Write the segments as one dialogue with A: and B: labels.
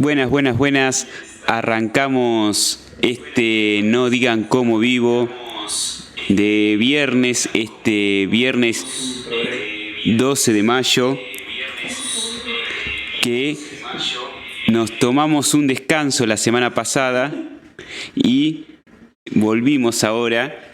A: Buenas, buenas, buenas. Arrancamos No Digan Cómo Vivo de viernes, viernes 12 de mayo, que nos tomamos un descanso la semana pasada y volvimos ahora.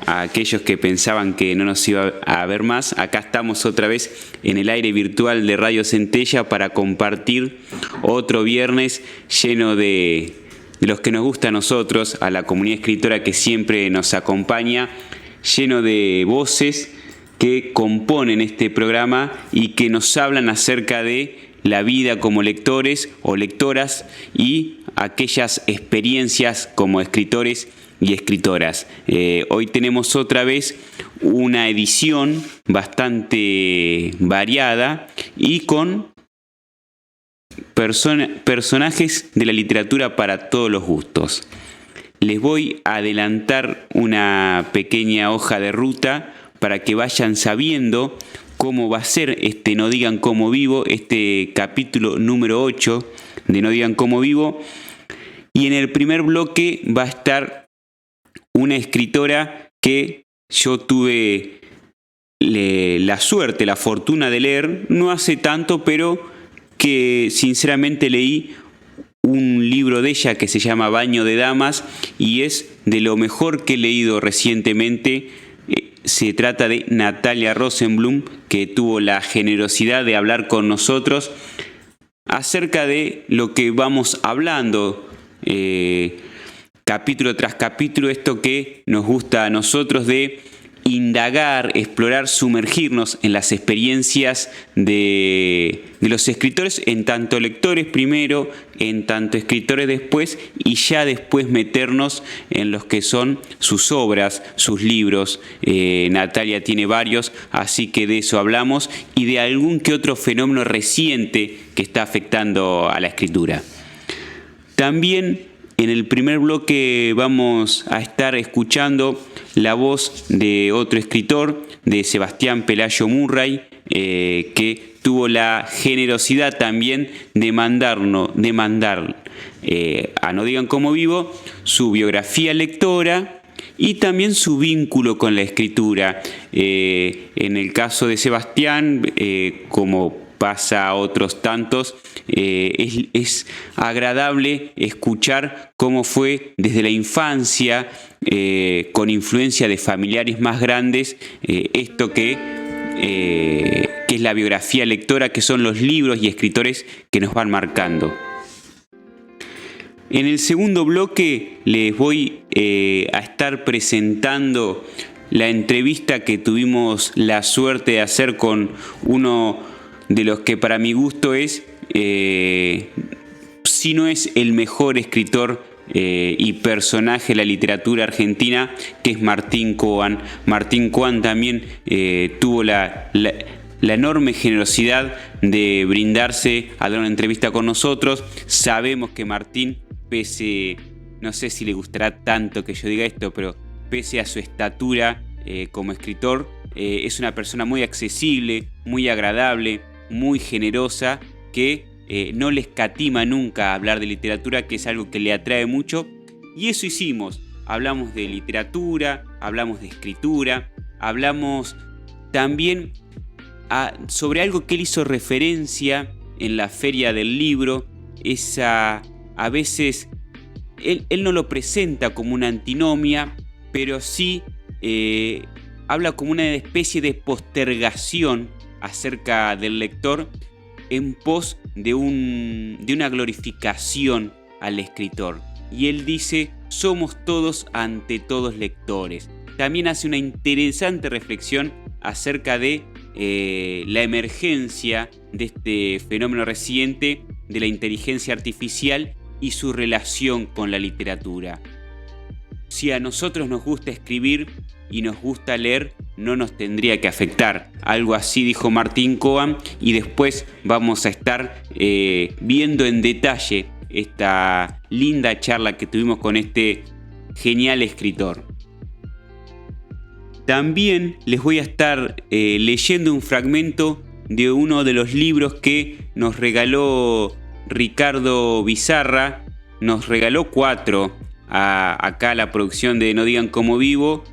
A: A aquellos que pensaban que no nos iba a ver más, acá estamos otra vez en el aire virtual de Radio Centella para compartir otro viernes lleno de los que nos gusta a nosotros, a la comunidad escritora que siempre nos acompaña, lleno de voces que componen este programa y que nos hablan acerca de la vida como lectores o lectoras y aquellas experiencias como escritores y escritoras. Hoy tenemos otra vez una edición bastante variada y con personajes de la literatura para todos los gustos. Les voy a adelantar una pequeña hoja de ruta para que vayan sabiendo cómo va a ser No Digan Cómo Vivo, este capítulo número 8 de No Digan Cómo Vivo. Y en el primer bloque va a estar una escritora que yo tuve la suerte, la fortuna de leer, no hace tanto, pero que sinceramente leí un libro de ella que se llama Baño de Damas y es de lo mejor que he leído recientemente. Se trata de Natalia Rosenblum, que tuvo la generosidad de hablar con nosotros acerca de lo que vamos hablando capítulo tras capítulo, esto que nos gusta a nosotros de indagar, explorar, sumergirnos en las experiencias de los escritores, en tanto lectores primero, en tanto escritores después, y ya después meternos en los que son sus obras, sus libros. Natalia tiene varios, así que de eso hablamos, y de algún que otro fenómeno reciente que está afectando a la escritura. También en el primer bloque vamos a estar escuchando la voz de otro escritor, de Sebastián Pelayo Murray, que tuvo la generosidad también de mandar a No Digan Cómo Vivo su biografía lectora y también su vínculo con la escritura. En el caso de Sebastián, como pasa a otros tantos, es agradable escuchar cómo fue desde la infancia, con influencia de familiares más grandes, esto que es la biografía lectora, que son los libros y escritores que nos van marcando. En el segundo bloque les voy a estar presentando la entrevista que tuvimos la suerte de hacer con uno de los que para mi gusto es, si no es el mejor escritor y personaje de la literatura argentina, que es Martín Coan. Martín Coan también tuvo la enorme generosidad de brindarse a dar una entrevista con nosotros. Sabemos que Martín, no sé si le gustará tanto que yo diga esto, pero pese a su estatura como escritor, es una persona muy accesible, muy agradable, muy generosa, que no le escatima nunca hablar de literatura, que es algo que le atrae mucho. Y eso hicimos. Hablamos de literatura, hablamos de escritura, hablamos también sobre algo que él hizo referencia en la Feria del Libro. A veces él no lo presenta como una antinomia, pero sí habla como una especie de postergación acerca del lector en pos de una glorificación al escritor. Y él dice: somos todos ante todos lectores. También hace una interesante reflexión acerca de la emergencia de este fenómeno reciente de la inteligencia artificial y su relación con la literatura. Si a nosotros nos gusta escribir y nos gusta leer, no nos tendría que afectar. Algo así dijo Martín Coan, y después vamos a estar viendo en detalle esta linda charla que tuvimos con este genial escritor. También les voy a estar leyendo un fragmento de uno de los libros que nos regaló Ricardo Bizarra nos regaló 4 acá a la producción de No Digan Como Vivo: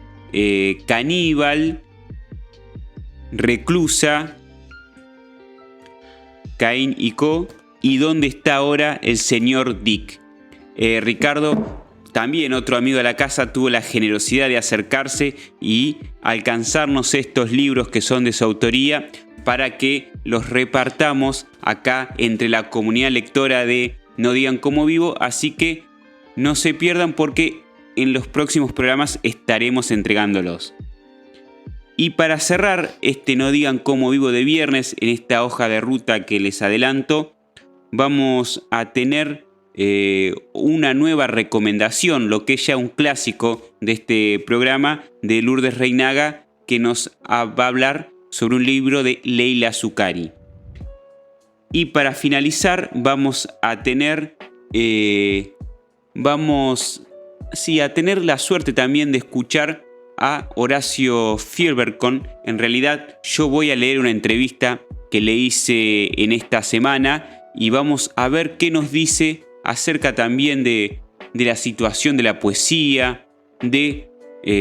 A: Caníbal, Reclusa, Caín y Co. y ¿Dónde está ahora el señor Dick? Ricardo, también otro amigo de la casa, tuvo la generosidad de acercarse y alcanzarnos estos libros que son de su autoría para que los repartamos acá entre la comunidad lectora de No Digan Como Vivo, así que no se pierdan porque en los próximos programas estaremos entregándolos. Y para cerrar este No Digan Como Vivo de viernes, en esta hoja de ruta que les adelanto, vamos a tener una nueva recomendación, lo que es ya un clásico de este programa, de Lourdes Reinaga, que nos va a hablar sobre un libro de Leila Zucari. Y para finalizar vamos a tener la suerte también de escuchar a Horacio Fierbercon. En realidad yo voy a leer una entrevista que le hice en esta semana y vamos a ver qué nos dice acerca también de la situación de la poesía, de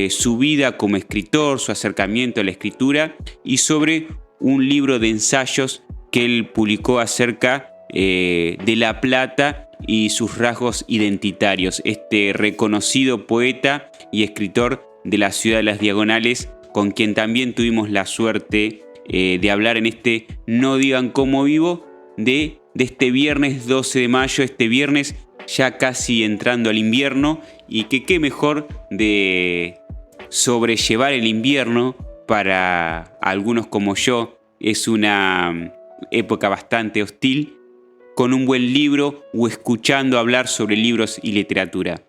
A: su vida como escritor, su acercamiento a la escritura y sobre un libro de ensayos que él publicó acerca de La Plata y sus rasgos identitarios. Este reconocido poeta y escritor de la ciudad de las Diagonales, con quien también tuvimos la suerte de hablar en este No Digan Como Vivo de este viernes 12 de mayo, este viernes ya casi entrando al invierno, y que qué mejor de sobrellevar el invierno para algunos como yo. Es una época bastante hostil, con un buen libro o escuchando hablar sobre libros y literatura.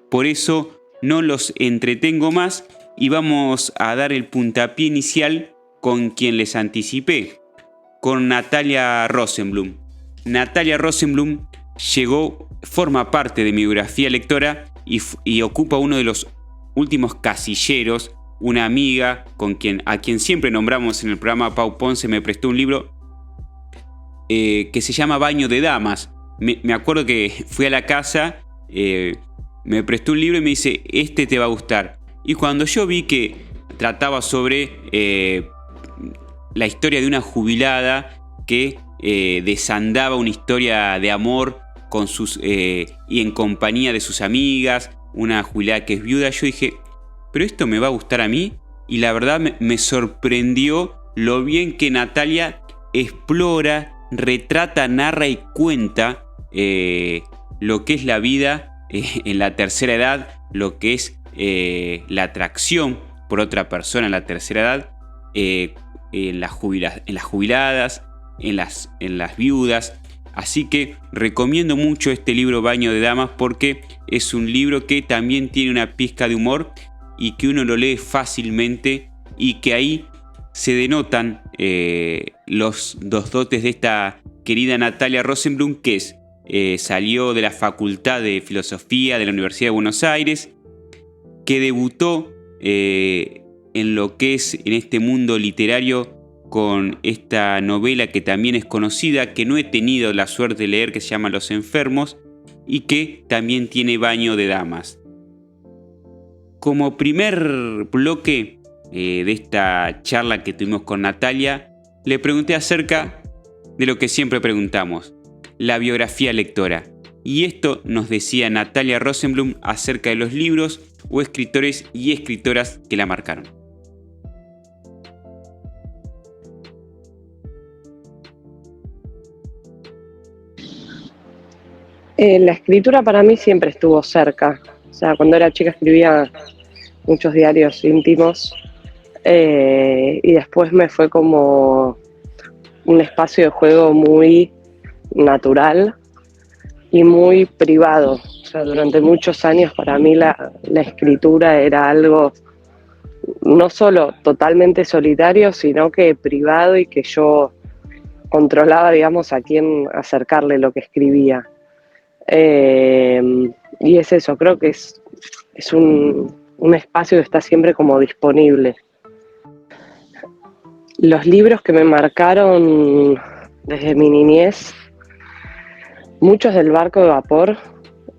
A: Por eso no los entretengo más y vamos a dar el puntapié inicial con quien les anticipé, con Natalia Rosenblum. Natalia Rosenblum forma parte de mi biografía lectora y ocupa uno de los últimos casilleros. Una amiga a quien siempre nombramos en el programa, Pau Ponce, me prestó un libro que se llama Baño de Damas. Me acuerdo que fui a la casa, me prestó un libro y me dice: este te va a gustar. Y cuando yo vi que trataba sobre la historia de una jubilada que desandaba una historia de amor y en compañía de sus amigas, una jubilada que es viuda, yo dije: pero esto me va a gustar a mí. Y la verdad me sorprendió lo bien que Natalia explora, retrata, narra y cuenta lo que es la vida en la tercera edad, lo que es la atracción por otra persona en la tercera edad, en las jubiladas, en las viudas. Así que recomiendo mucho este libro Baño de Damas, porque es un libro que también tiene una pizca de humor y que uno lo lee fácilmente, y que ahí se denotan los dos dotes de esta querida Natalia Rosenblum, que salió de la Facultad de Filosofía de la Universidad de Buenos Aires, que debutó en lo que es en este mundo literario con esta novela que también es conocida, que no he tenido la suerte de leer, que se llama Los Enfermos, y que también tiene Baño de Damas. Como primer bloque de esta charla que tuvimos con Natalia, le pregunté acerca de lo que siempre preguntamos: la biografía lectora. Y esto nos decía Natalia Rosenblum acerca de los libros o escritores y escritoras que la marcaron.
B: La escritura para mí siempre estuvo cerca. O sea, cuando era chica escribía muchos diarios íntimos, y después me fue como un espacio de juego muy natural y muy privado. O sea, durante muchos años para mí la escritura era algo no solo totalmente solitario, sino que privado, y que yo controlaba, digamos, a quién acercarle lo que escribía. Y es eso, creo que es un espacio que está siempre como disponible. Los libros que me marcaron desde mi niñez, Muchos del barco de vapor.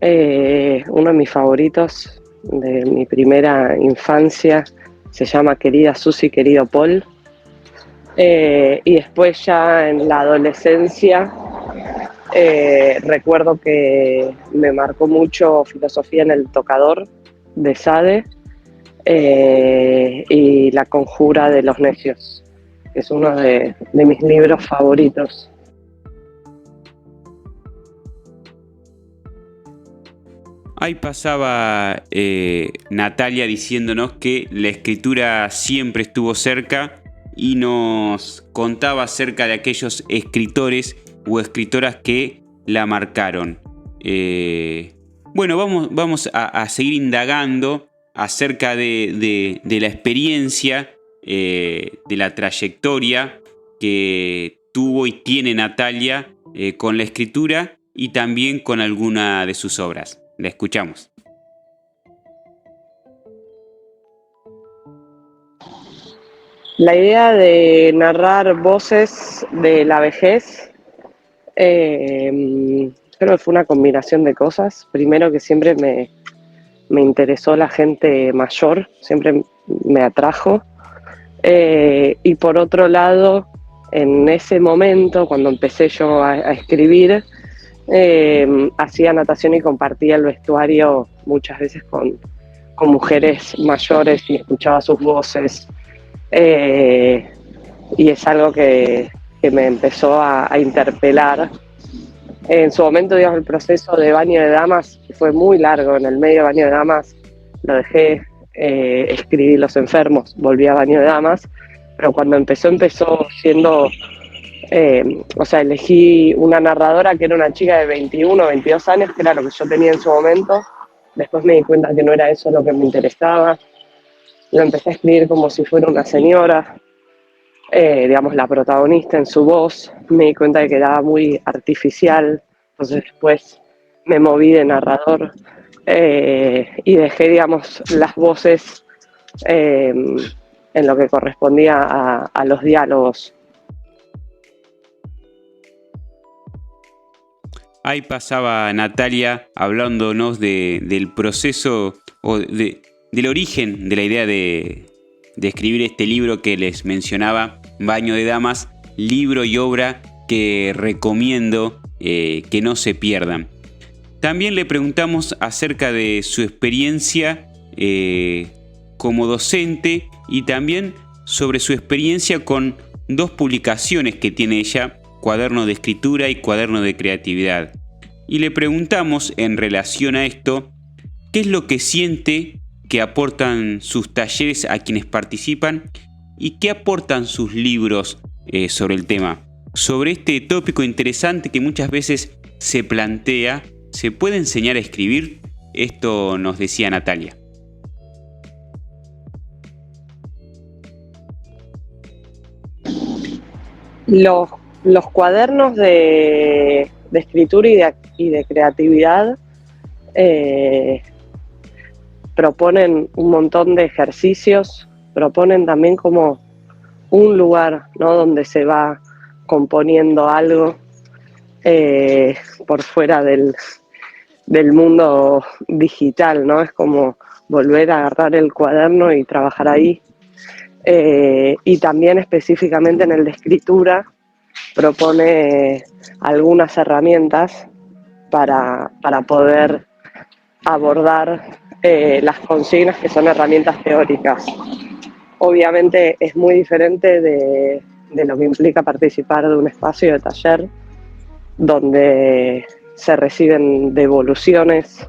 B: Uno de mis favoritos de mi primera infancia se llama Querida Susi, querido Paul. Y después ya en la adolescencia recuerdo que me marcó mucho Filosofía en el Tocador de Sade, y La Conjura de los Necios, que es uno de mis libros favoritos.
A: Ahí pasaba Natalia diciéndonos que la escritura siempre estuvo cerca y nos contaba acerca de aquellos escritores o escritoras que la marcaron. Bueno, vamos a seguir indagando acerca de la experiencia, de la trayectoria que tuvo y tiene Natalia con la escritura y también con alguna de sus obras. La escuchamos.
B: La idea de narrar voces de la vejez, creo que fue una combinación de cosas. Primero, que siempre me interesó la gente mayor, siempre me atrajo. Y por otro lado, en ese momento, cuando empecé yo a escribir, hacía natación y compartía el vestuario muchas veces con mujeres mayores y escuchaba sus voces. Y es algo que me empezó a interpelar. En su momento, digamos, el proceso de Baño de Damas fue muy largo. En el medio de Baño de Damas lo dejé, escribí Los Enfermos, volví a Baño de Damas, pero cuando empezó siendo, o sea, elegí una narradora que era una chica de 21 o 22 años, que era lo que yo tenía en su momento. Después me di cuenta que no era eso lo que me interesaba. Lo empecé a escribir como si fuera una señora, digamos, la protagonista en su voz. Me di cuenta de que quedaba muy artificial, entonces después me moví de narrador, y dejé, digamos, las voces en lo que correspondía a los diálogos.
A: Ahí pasaba Natalia hablándonos del proceso o del origen de la idea de escribir este libro que les mencionaba, Baño de Damas, libro y obra que recomiendo que no se pierdan. También le preguntamos acerca de su experiencia como docente y también sobre su experiencia con dos publicaciones que tiene ella, Cuaderno de Escritura y Cuaderno de Creatividad. Y le preguntamos en relación a esto, ¿qué es lo que siente que aportan sus talleres a quienes participan y qué aportan sus libros sobre el tema? Sobre este tópico interesante que muchas veces se plantea, ¿se puede enseñar a escribir? Esto nos decía Natalia.
B: Los cuadernos de escritura y de creatividad proponen un montón de ejercicios, proponen también como un lugar, ¿no?, donde se va componiendo algo por fuera del mundo digital, ¿no? Es como volver a agarrar el cuaderno y trabajar ahí. Y también específicamente en el de escritura propone algunas herramientas para poder abordar las consignas, que son herramientas teóricas. Obviamente es muy diferente de lo que implica participar de un espacio de taller donde se reciben devoluciones,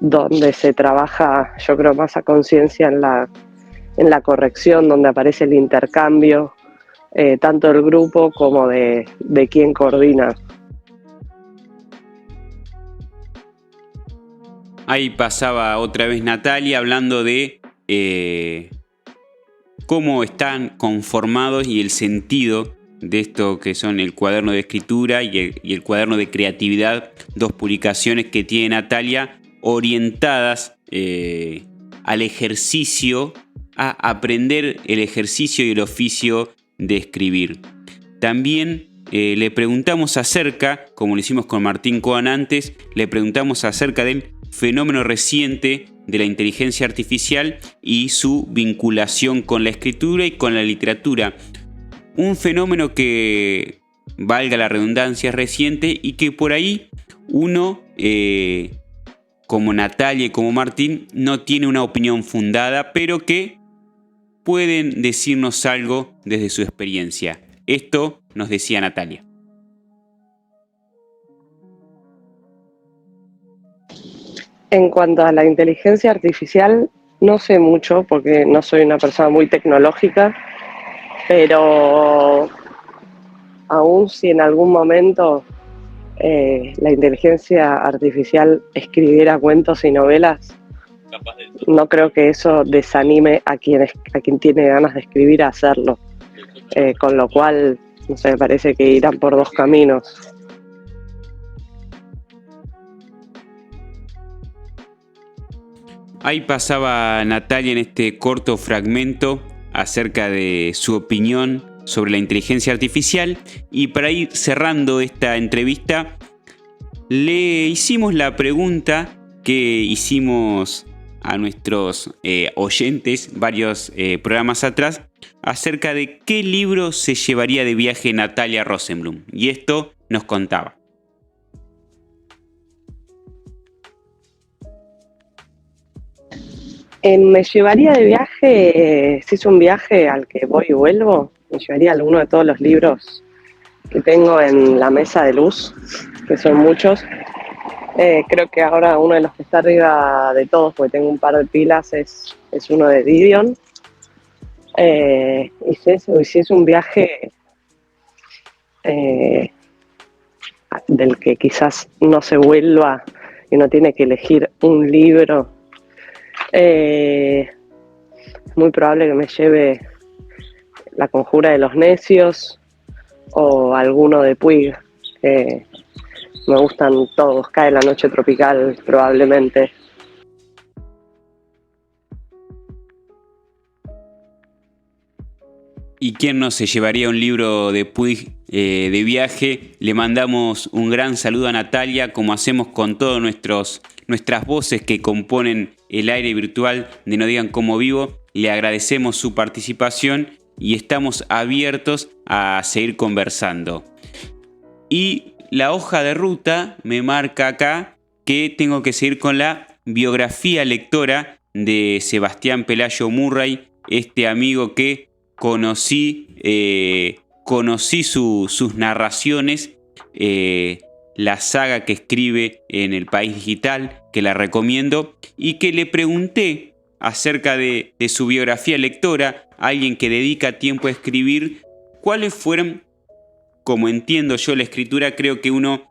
B: donde se trabaja, yo creo, más a conciencia en la corrección, donde aparece el intercambio, tanto del grupo como de quien coordina.
A: Ahí pasaba otra vez Natalia hablando de cómo están conformados y el sentido de esto que son el cuaderno de escritura y el cuaderno de creatividad, dos publicaciones que tiene Natalia orientadas al ejercicio, a aprender el ejercicio y el oficio de escribir. También le preguntamos acerca, como lo hicimos con Martín Cohen antes, le preguntamos acerca del fenómeno reciente de la inteligencia artificial y su vinculación con la escritura y con la literatura. Un fenómeno que, valga la redundancia, es reciente y que por ahí uno, como Natalia y como Martín, no tiene una opinión fundada, pero que pueden decirnos algo desde su experiencia. Esto nos decía Natalia.
B: En cuanto a la inteligencia artificial, no sé mucho porque no soy una persona muy tecnológica, pero aún si en algún momento la inteligencia artificial escribiera cuentos y novelas, no creo que eso desanime a quien tiene ganas de escribir a hacerlo. Con lo cual, no sé, me parece que irán por dos caminos.
A: Ahí pasaba Natalia en este corto fragmento acerca de su opinión sobre la inteligencia artificial, y para ir cerrando esta entrevista le hicimos la pregunta que hicimos a nuestros oyentes varios programas atrás acerca de qué libro se llevaría de viaje Natalia Rosenblum, y esto nos contaba.
B: Me llevaría de viaje, si es un viaje al que voy y vuelvo, me llevaría alguno de todos los libros que tengo en la mesa de luz, que son muchos. Creo que ahora uno de los que está arriba de todos, porque tengo un par de pilas, es uno de Didion. Y si es un viaje del que quizás no se vuelva y no tiene que elegir un libro, es muy probable que me lleve La conjura de los necios o alguno de Puig. Me gustan todos. Cae la noche tropical probablemente.
A: ¿Y quién no se llevaría un libro de Puig de viaje? Le mandamos un gran saludo a Natalia, como hacemos con todas nuestras voces que componen el aire virtual de No Digan Cómo Vivo. Le agradecemos su participación y estamos abiertos a seguir conversando. Y la hoja de ruta me marca acá que tengo que seguir con la biografía lectora de Sebastián Pelayo Murray, este amigo que conocí sus narraciones, la saga que escribe en El País Digital, que la recomiendo, y que le pregunté acerca de su biografía lectora, alguien que dedica tiempo a escribir, cuáles fueron, como entiendo yo la escritura, creo que uno,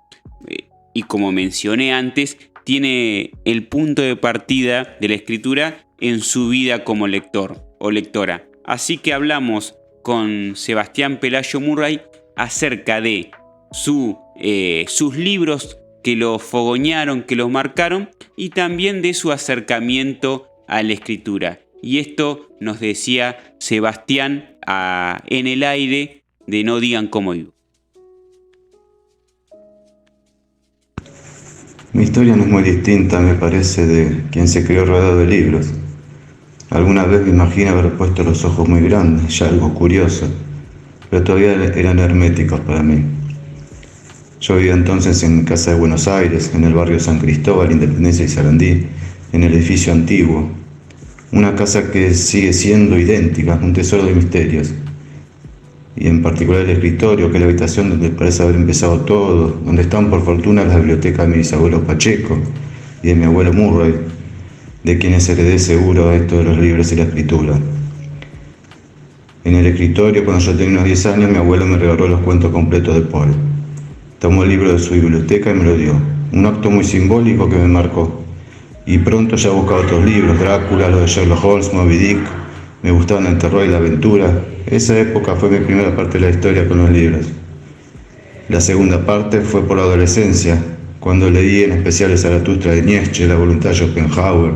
A: y como mencioné antes, tiene el punto de partida de la escritura en su vida como lector o lectora. Así que hablamos con Sebastián Pelayo Murray acerca de sus libros que lo fogonearon, que los marcaron, y también de su acercamiento a la escritura. Y esto nos decía Sebastián en el aire de No Digan Cómo Vivo.
C: Mi historia no es muy distinta, me parece, de quien se crió rodeado de libros. Alguna vez me imagino haber puesto los ojos muy grandes, ya algo curioso, pero todavía eran herméticos para mí. Yo vivía entonces en casa de Buenos Aires, en el barrio San Cristóbal, Independencia y Sarandí, en el edificio antiguo. Una casa que sigue siendo idéntica, un tesoro de misterios. Y en particular el escritorio, que es la habitación donde parece haber empezado todo, donde están por fortuna las bibliotecas de mis abuelos Pacheco y de mi abuelo Murray, de quienes heredé seguro esto de los libros y la escritura. En el escritorio, cuando yo tenía unos 10 años, mi abuelo me regaló los cuentos completos de Poe. Tomó el libro de su biblioteca y me lo dio. Un acto muy simbólico que me marcó. Y pronto ya buscaba otros libros, Drácula, los de Sherlock Holmes, Moby Dick. Me gustaban el terror y la aventura. Esa época fue mi primera parte de la historia con los libros. La segunda parte fue por la adolescencia, cuando leí en especial el Zaratustra de Nietzsche, La voluntad de Schopenhauer,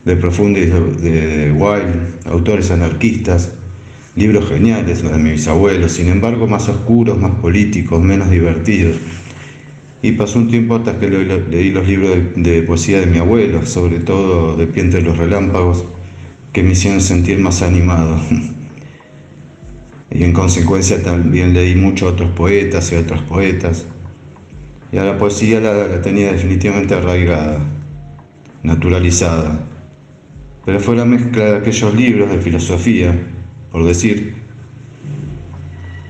C: De Profundis de Wilde, autores anarquistas, Libros geniales, los de mis bisabuelos, sin embargo más oscuros, más políticos, menos divertidos. Y pasó un tiempo hasta que leí los libros de poesía de mi abuelo, sobre todo de Pie entre los relámpagos, que me hicieron sentir más animado. Y en consecuencia también leí mucho a otros poetas y a otros poetas. Y a la poesía la tenía definitivamente arraigada, naturalizada. Pero fue la mezcla de aquellos libros de filosofía, por decir,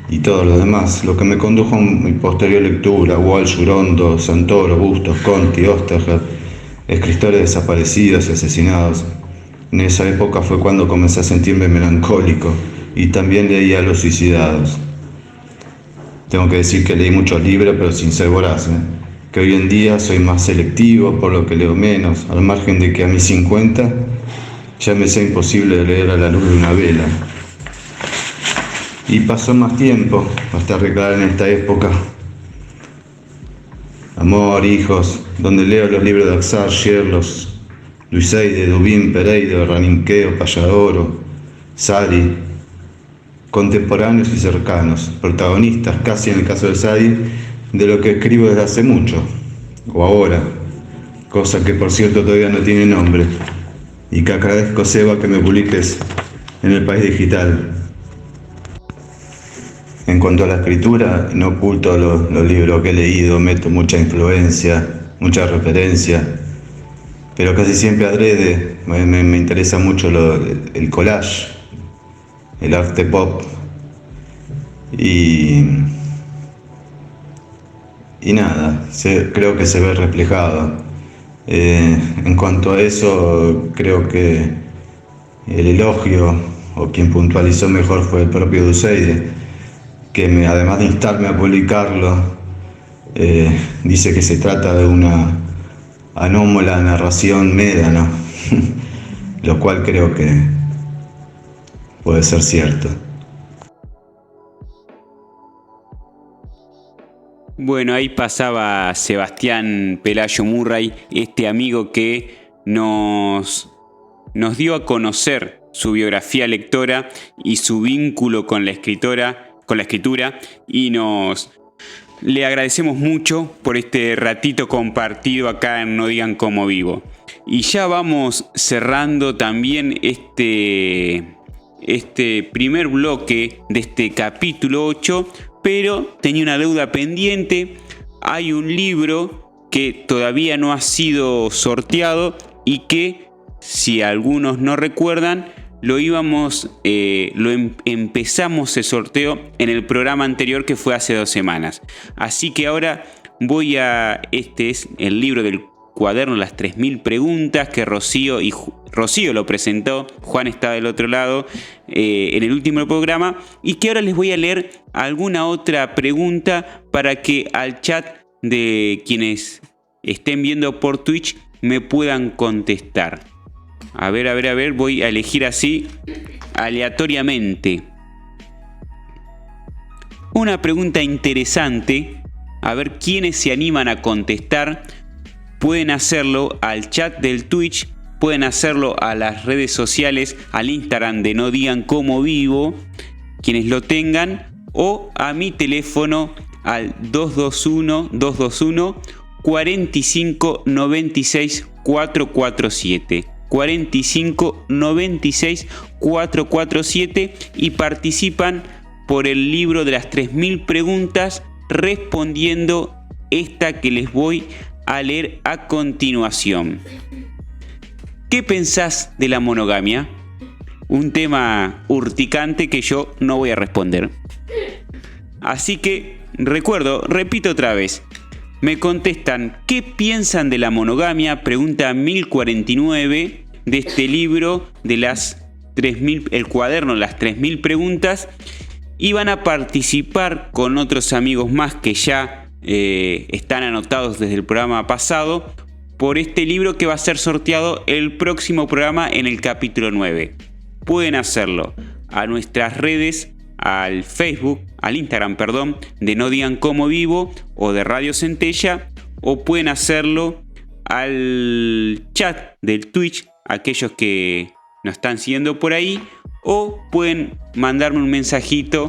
C: y todo lo demás, lo que me condujo a mi posterior lectura: Walsh, Rondo, Santoro, Bustos, Conti, Osterheld, escritores desaparecidos y asesinados. En esa época fue cuando comencé a sentirme melancólico y también leía a los suicidados. Tengo que decir que leí muchos libros, pero sin ser voraz, que hoy en día soy más selectivo, por lo que leo menos, al margen de que a mis 50 ya me sea imposible leer a la luz de una vela. Y pasó más tiempo hasta recaer en esta época. Amor, hijos, donde leo los libros de Axar, Sherlock, Luiseide, Dubín, Pereiro, Raninqueo, Palladoro, Sari, contemporáneos y cercanos, protagonistas, casi en el caso de Sadi, de lo que escribo desde hace mucho, o ahora, cosa que por cierto todavía no tiene nombre, y que agradezco, Seba, que me publiques en El País Digital. En cuanto a la escritura, no oculto los libros que he leído, meto mucha influencia, mucha referencia, pero casi siempre adrede. Me interesa mucho el collage, el arte pop, y nada, creo que se ve reflejado. En cuanto a eso, creo que el elogio, o quien puntualizó mejor, fue el propio Duseide, que además de instarme a publicarlo, dice que se trata de una anómala narración médano, lo cual creo que puede ser cierto.
A: Bueno, ahí pasaba Sebastián Pelayo Murray, este amigo que nos dio a conocer su biografía lectora y su vínculo con la escritura, y le agradecemos mucho por este ratito compartido acá en No Digan Cómo Vivo. Y ya vamos cerrando también este primer bloque de este capítulo 8, pero tenía una deuda pendiente. Hay un libro que todavía no ha sido sorteado y que, si algunos no recuerdan, empezamos el sorteo en el programa anterior, que fue hace 2 semanas. Así que ahora este es el libro del cuaderno Las 3000 preguntas, que Rocío lo presentó, Juan está del otro lado, en el último programa, y que ahora les voy a leer alguna otra pregunta para que al chat de quienes estén viendo por Twitch me puedan contestar. A ver, voy a elegir así aleatoriamente. Una pregunta interesante, a ver quiénes se animan a contestar. Pueden hacerlo al chat del Twitch, pueden hacerlo a las redes sociales, al Instagram de No Digan Cómo Vivo, quienes lo tengan, o a mi teléfono al 221 45 96 447. 45 96 447 y participan por el libro de las 3000 preguntas, respondiendo esta que les voy a leer a continuación. ¿Qué pensás de la monogamia? Un tema urticante que yo no voy a responder. Así que repito otra vez. Me contestan, ¿qué piensan de la monogamia? Pregunta 1049 de este libro de las 3000, el cuaderno Las 3000 preguntas, y van a participar con otros amigos más que ya están anotados desde el programa pasado por este libro, que va a ser sorteado el próximo programa en el capítulo 9. Pueden hacerlo a nuestras redes, al Facebook, al Instagram, de No Digan Cómo Vivo o de Radio Centella, o pueden hacerlo al chat del Twitch, aquellos que nos están siguiendo por ahí, o pueden mandarme un mensajito,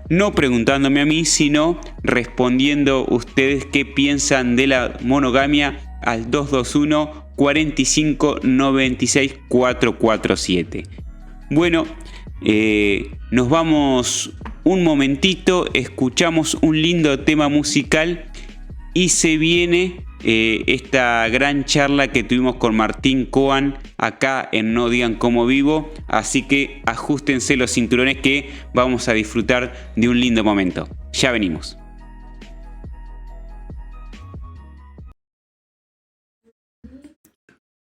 A: no preguntándome a mí, sino respondiendo ustedes qué piensan de la monogamia al 221 45 96 447. Bueno, nos vamos un momentito, escuchamos un lindo tema musical y se viene esta gran charla que tuvimos con Martín Coan acá en No Digan Como Vivo, así que ajustense los cinturones que vamos a disfrutar de un lindo momento. Ya venimos.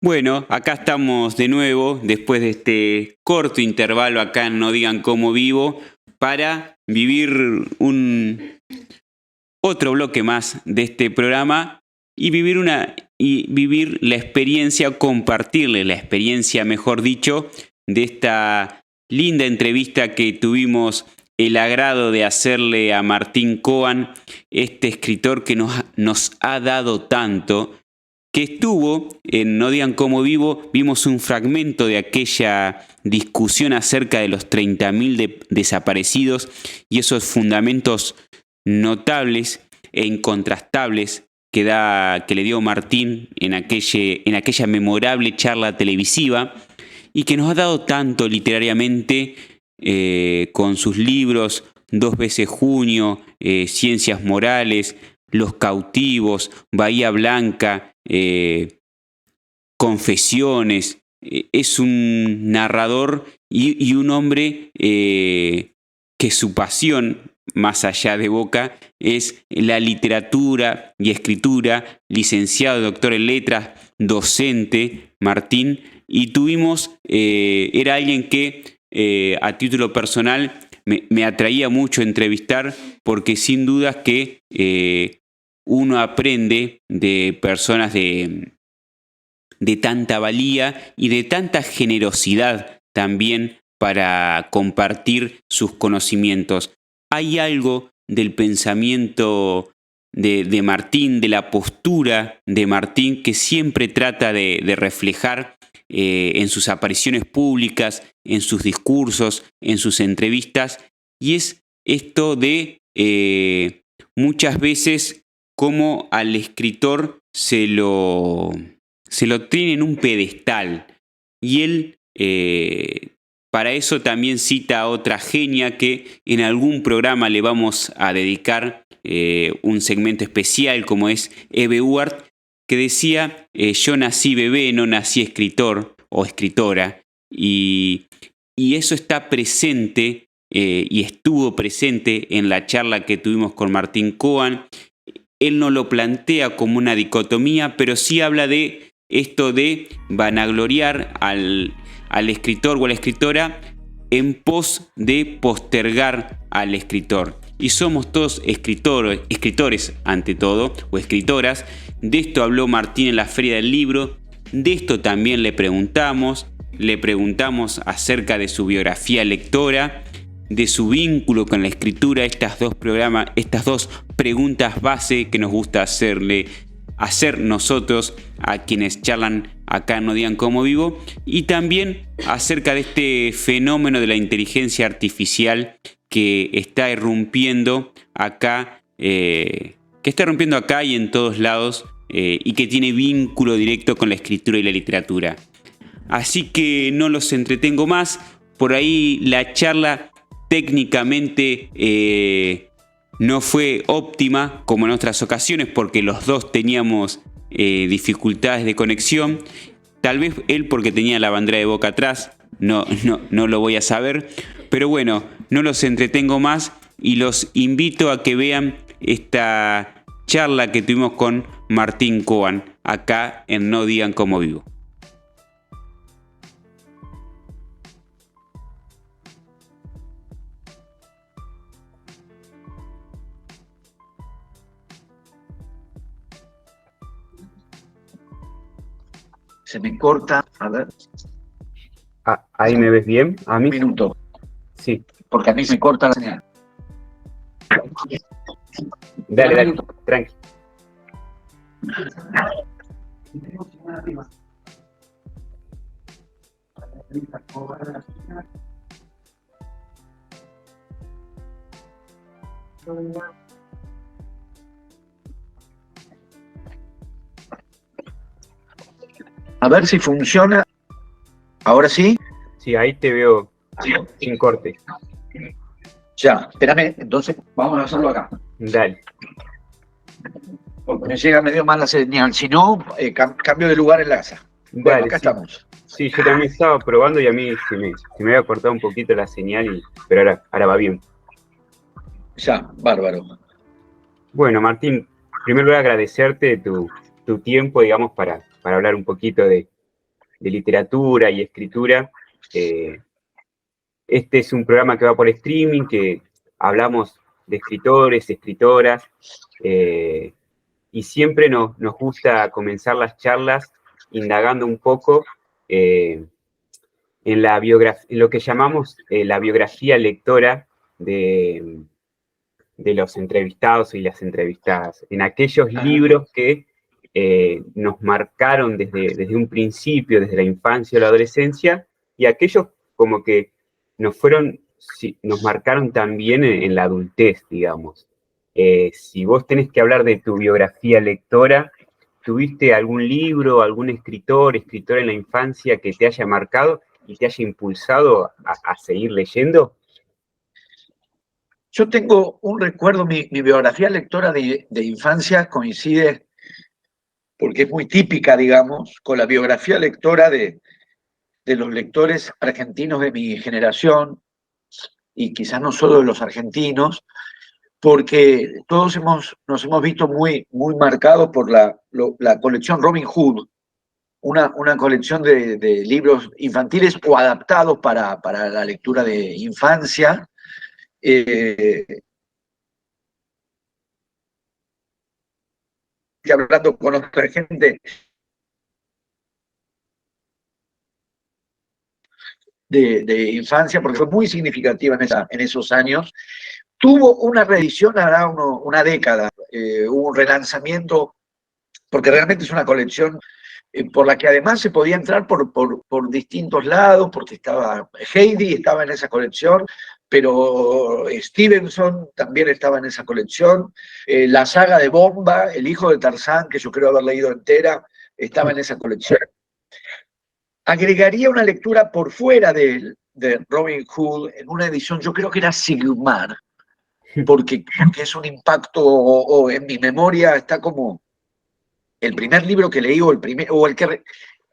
A: Bueno, acá estamos de nuevo después de este corto intervalo acá en No Digan Como Vivo para vivir otro bloque más de este programa y vivir la experiencia, compartirle la experiencia, mejor dicho, de esta linda entrevista que tuvimos el agrado de hacerle a Martín Coan, este escritor que nos ha dado tanto, que estuvo en No Digan Como Vivo. Vimos un fragmento de aquella discusión acerca de los 30.000 desaparecidos y esos fundamentos notables e incontrastables que le dio Martín en aquella memorable charla televisiva y que nos ha dado tanto literariamente con sus libros 2 veces Junio, Ciencias Morales, Los Cautivos, Bahía Blanca, Confesiones. Es un narrador y un hombre que su pasión, más allá de boca, es la literatura y escritura, licenciado, doctor en letras, docente, Martín, y era alguien que a título personal me atraía mucho entrevistar, porque sin dudas que uno aprende de personas de tanta valía y de tanta generosidad también para compartir sus conocimientos. Hay algo del pensamiento de Martín, de la postura de Martín, que siempre trata de reflejar en sus apariciones públicas, en sus discursos, en sus entrevistas, y es esto de muchas veces cómo al escritor se lo tiene en un pedestal, y él para eso también cita a otra genia que en algún programa le vamos a dedicar un segmento especial, como es Eve Uart, que decía: yo nací bebé, no nací escritor o escritora, y eso está presente y estuvo presente en la charla que tuvimos con Martín Coan. Él no lo plantea como una dicotomía, pero sí habla de esto de vanagloriar al escritor o a la escritora en pos de postergar al escritor. Y somos todos escritores ante todo, o escritoras. De esto habló Martín en la Feria del Libro. De esto también le preguntamos acerca de su biografía lectora, de su vínculo con la escritura, estas dos preguntas base que nos gusta hacer nosotros a quienes charlan acá en No Digan Como Vivo, y también acerca de este fenómeno de la inteligencia artificial que está irrumpiendo acá, y en todos lados, y que tiene vínculo directo con la escritura y la literatura. Así que no los entretengo más. Por ahí la charla técnicamente no fue óptima como en otras ocasiones, porque los dos teníamos dificultades de conexión. Tal vez él porque tenía la bandera de Boca atrás, no lo voy a saber. Pero bueno, no los entretengo más y los invito a que vean esta charla que tuvimos con Martín Coan acá en No Digan Como Vivo.
D: Se me corta, a ver.
A: ¿Ahí me ves bien? ¿A mí?
D: Un minuto.
A: Sí.
D: Porque a mí se corta la señal.
A: Dale, tranqui.
D: A ver si funciona. ¿Ahora sí?
A: Sí, ahí te veo sin corte.
D: Ya, espérame, entonces vamos a hacerlo acá.
A: Dale.
D: Porque me llega medio mal la señal. Si no, cambio de lugar en la casa. Bueno,
A: Dale,
D: acá
A: sí.
D: estamos.
A: Sí, yo también estaba probando y a mí se me había cortado un poquito la señal, pero ahora va bien.
D: Ya, bárbaro.
A: Bueno, Martín, en primer lugar agradecerte tu tiempo, digamos, para hablar un poquito de literatura y escritura. Este es un programa que va por streaming, que hablamos de escritores, escritoras, y siempre nos gusta comenzar las charlas indagando un poco en lo que llamamos la biografía lectora de los entrevistados y las entrevistadas, en aquellos libros que nos marcaron desde un principio, desde la infancia o la adolescencia, y aquellos como que nos marcaron también en la adultez, digamos. Si vos tenés que hablar de tu biografía lectora, ¿tuviste algún libro, algún escritora en la infancia que te haya marcado y te haya impulsado a seguir leyendo?
D: Yo tengo un recuerdo, mi biografía lectora de infancia coincide, porque es muy típica, digamos, con la biografía lectora de los lectores argentinos de mi generación, y quizás no solo de los argentinos, porque todos nos hemos visto muy marcados por la colección Robin Hood, una colección de libros infantiles o adaptados para la lectura de infancia. Hablando con otra gente de infancia, porque fue muy significativa en esos años. Tuvo una reedición hará una década, hubo un relanzamiento, porque realmente es una colección por la que además se podía entrar por distintos lados, porque estaba Heidi, estaba en esa colección, pero Stevenson también estaba en esa colección, la saga de Bomba, El hijo de Tarzán, que yo creo haber leído entera, estaba en esa colección. Agregaría una lectura por fuera de Robin Hood en una edición, yo creo que era Sigmar, porque creo que es un impacto, o en mi memoria está como el primer libro que leí,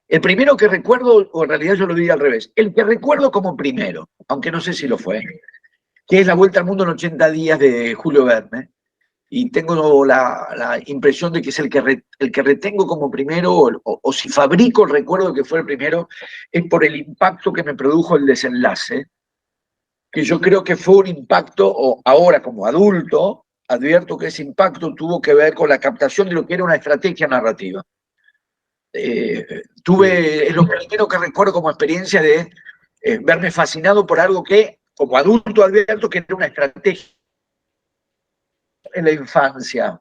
D: el primero que recuerdo, o en realidad yo lo diría al revés, el que recuerdo como primero, aunque no sé si lo fue, que es La Vuelta al Mundo en 80 días de Julio Verne, y tengo la impresión de que es el que retengo como primero, o si fabrico el recuerdo de que fue el primero, es por el impacto que me produjo el desenlace, que yo creo que fue un impacto, o ahora como adulto, advierto que ese impacto tuvo que ver con la captación de lo que era una estrategia narrativa. Es lo primero que recuerdo como experiencia de verme fascinado por algo que, como adulto, advierto que era una estrategia en la infancia.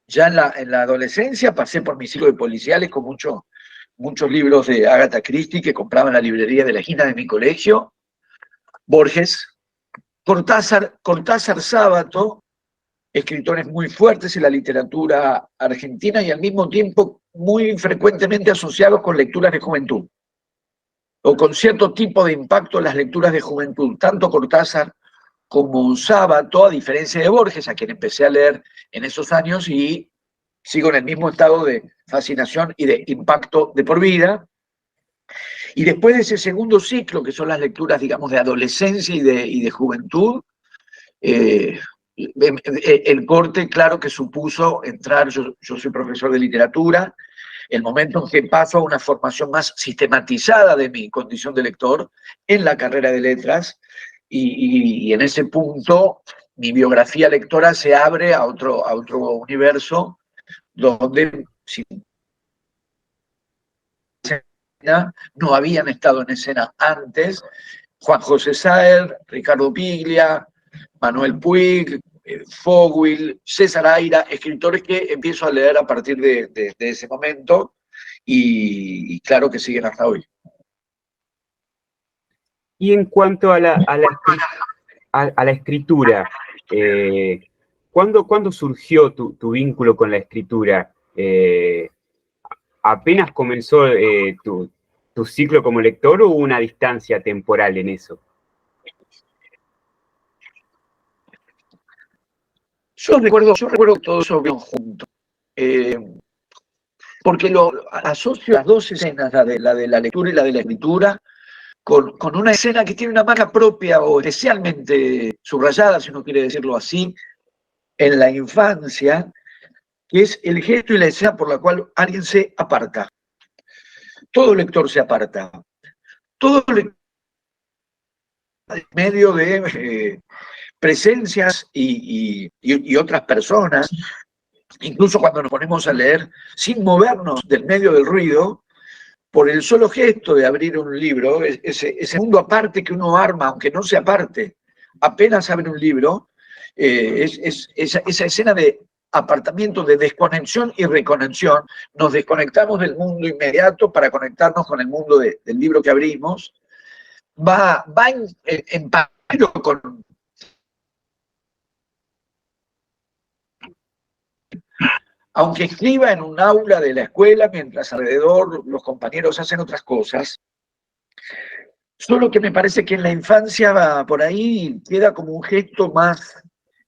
D: Ya en la adolescencia pasé por mi ciclo de policiales con muchos libros de Agatha Christie que compraba en la librería de la esquina de mi colegio, Borges, Cortázar Sábato, escritores muy fuertes en la literatura argentina y al mismo tiempo muy frecuentemente asociados con lecturas de juventud, o con cierto tipo de impacto en las lecturas de juventud, tanto Cortázar como Sábato, a diferencia de Borges, a quien empecé a leer en esos años y sigo en el mismo estado de fascinación y de impacto de por vida. Y después de ese segundo ciclo, que son las lecturas, digamos, de adolescencia y de juventud, el corte, claro, que supuso entrar, yo soy profesor de literatura, el momento en que paso a una formación más sistematizada de mi condición de lector en la carrera de letras, y en ese punto mi biografía lectora se abre a otro universo donde no habían estado en escena antes Juan José Saer, Ricardo Piglia, Manuel Puig, Fogwill, César Aira, escritores que empiezo a leer a partir de ese momento y claro que siguen hasta hoy.
A: Y en cuanto a la escritura, ¿Cuándo surgió tu vínculo con la escritura? ¿Apenas comenzó tu ciclo como lector o hubo una distancia temporal en eso?
D: Yo recuerdo todo eso bien junto. Porque asocio las dos escenas, la de la lectura y la de la escritura, con una escena que tiene una marca propia o especialmente subrayada, si uno quiere decirlo así, en la infancia, que es el gesto y la escena por la cual alguien se aparta. Todo lector se aparta. Todo lector en medio de presencias y otras personas, incluso cuando nos ponemos a leer sin movernos del medio del ruido, por el solo gesto de abrir un libro, ese mundo aparte que uno arma, aunque no se aparte, apenas abre un libro, esa escena de apartamiento, de desconexión y reconexión, nos desconectamos del mundo inmediato para conectarnos con el mundo del libro que abrimos, va en paralelo con... Aunque escriba en un aula de la escuela, mientras alrededor los compañeros hacen otras cosas, solo que me parece que en la infancia por ahí queda como un gesto más